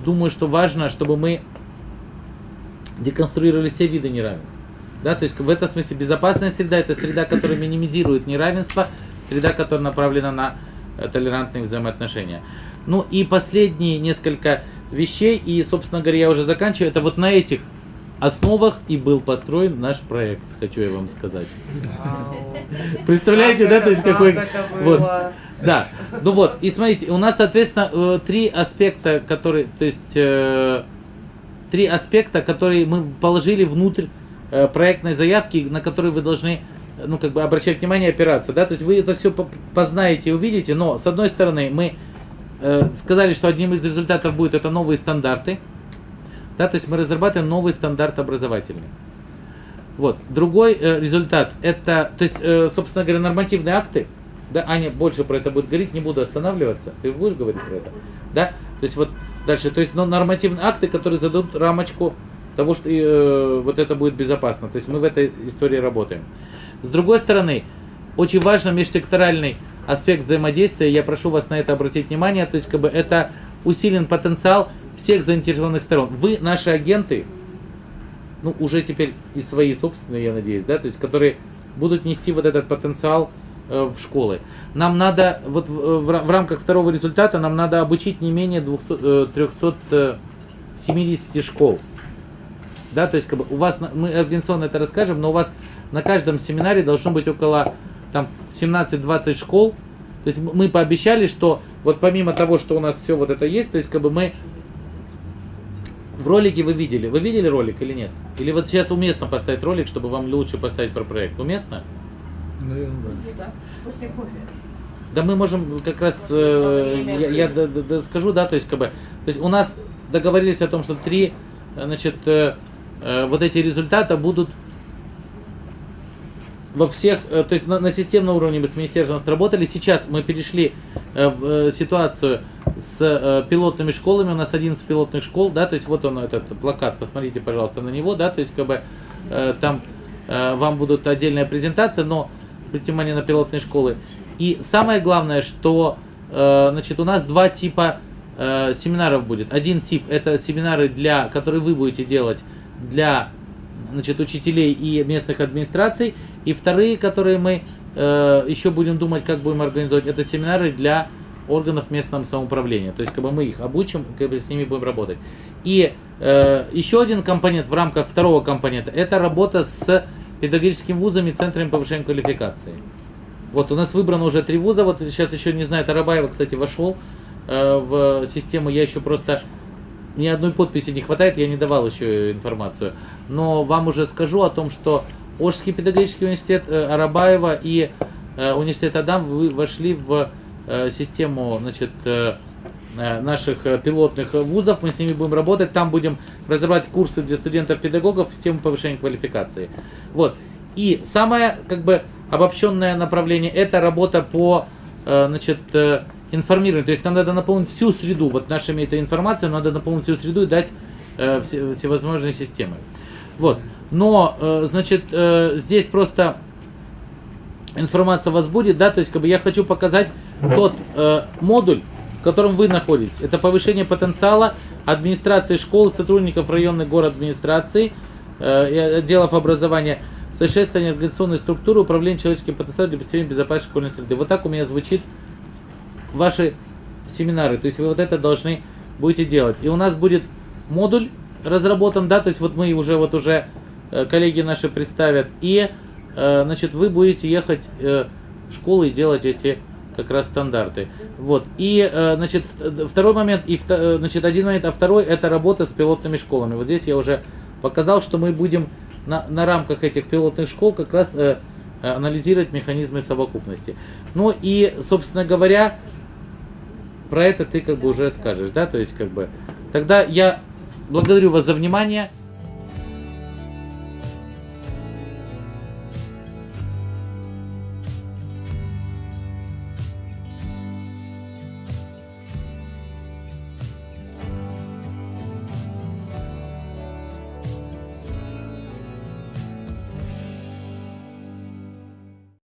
Speaker 1: думаю, что важно, чтобы мы деконструировали все виды неравенства. Да, то есть в этом смысле безопасная среда это среда, которая минимизирует неравенство, среда, которая направлена на толерантные взаимоотношения. Ну и последние несколько вещей, и, собственно говоря, я уже заканчиваю, это вот на этих основах и был построен наш проект, хочу я вам сказать. Представляете, да, то есть какой... Вот, да, ну вот, и смотрите, у нас, соответственно, три аспекта, которые мы положили внутрь проектной заявки, на которые вы должны, ну, как бы обращать внимание и опираться, да, то есть вы это все познаете и увидите, но, с одной стороны, мы сказали, что одним из результатов будет это новые стандарты, да, то есть мы разрабатываем новый стандарт образовательный. Вот, другой результат, это, то есть, собственно говоря, нормативные акты, да, Аня больше про это будет говорить, не буду останавливаться, ты будешь говорить про это, да, то есть вот дальше, то есть нормативные акты, которые зададут рамочку того, что вот это будет безопасно. То есть мы в этой истории работаем. С другой стороны, очень важно межсекторальный аспект взаимодействия. Я прошу вас на это обратить внимание. То есть как бы это усилен потенциал всех заинтересованных сторон. Вы, наши агенты, ну уже теперь и свои собственные, я надеюсь, да, то есть которые будут нести вот этот потенциал в школы. Нам надо, вот в рамках второго результата, нам надо обучить не менее 370 школ. Да, то есть как бы у вас, мы организационно это расскажем, но у вас на каждом семинаре должно быть около там 17-20 школ. То есть мы пообещали, что вот помимо того, что у нас все вот это есть, то есть как бы мы в ролике вы видели ролик или нет? Или вот сейчас уместно поставить ролик, чтобы вам лучше поставить про проект? Уместно?
Speaker 3: Наверное, да.
Speaker 4: После, да? После кофе.
Speaker 1: Да мы можем как раз, скажу, да, то есть как бы, то есть у нас договорились о том, что 3, значит, вот эти результата будут во всех, то есть на системном уровне мы с министерством сработали. Сейчас мы перешли в ситуацию с пилотными школами. У нас 11 пилотных школ, да, то есть вот он этот плакат, посмотрите, пожалуйста, на него, да, то есть как бы там вам будут отдельная презентация, но обратите внимание на пилотные школы. И самое главное, что значит, у нас 2 типа семинаров будет. Один тип это семинары, которые вы будете делать для, значит, учителей и местных администраций. И вторые, которые мы еще будем думать, как будем организовать, это семинары для органов местного самоуправления. То есть как бы мы их обучим, как бы с ними будем работать. И еще один компонент в рамках второго компонента это работа с педагогическими вузами и центрами повышения квалификации. Вот у нас выбрано уже 3 вуза. Вот сейчас еще не знаю, Тарабаева, кстати, вошел в систему. Я еще просто ни одной подписи не хватает, я не давал еще информацию. Но вам уже скажу о том, что Ошский педагогический университет Арабаева и университет Адам вошли в систему, значит, наших пилотных вузов. Мы с ними будем работать. Там будем разрабатывать курсы для студентов-педагогов в систему повышения квалификации. Вот. И самое как бы обобщенное направление это работа по, значит, информированию. То есть нам надо наполнить всю среду вот нашими этой информацией, надо наполнить всю среду и дать всевозможные системы. Вот. Но, значит, здесь просто информация у вас будет, да, то есть как бы я хочу показать тот модуль, в котором вы находитесь. Это повышение потенциала администрации школ, сотрудников районных город администрации, отделов образования, совершенствование организационной структуры, управление человеческим потенциалом для обеспечения безопасной школьной среды. Вот так у меня звучит ваши семинары. То есть вы вот это должны будете делать. И у нас будет модуль разработан, да, то есть вот мы уже коллеги наши представят. И, значит, вы будете ехать в школы и делать эти как раз стандарты. Вот. И, значит, второй момент, значит, один момент, а второй это работа с пилотными школами. Вот здесь я уже показал, что мы будем на рамках этих пилотных школ как раз анализировать механизмы совокупности. Ну и, собственно говоря, про это ты как бы уже скажешь, да, то есть как бы. Тогда я благодарю вас за внимание.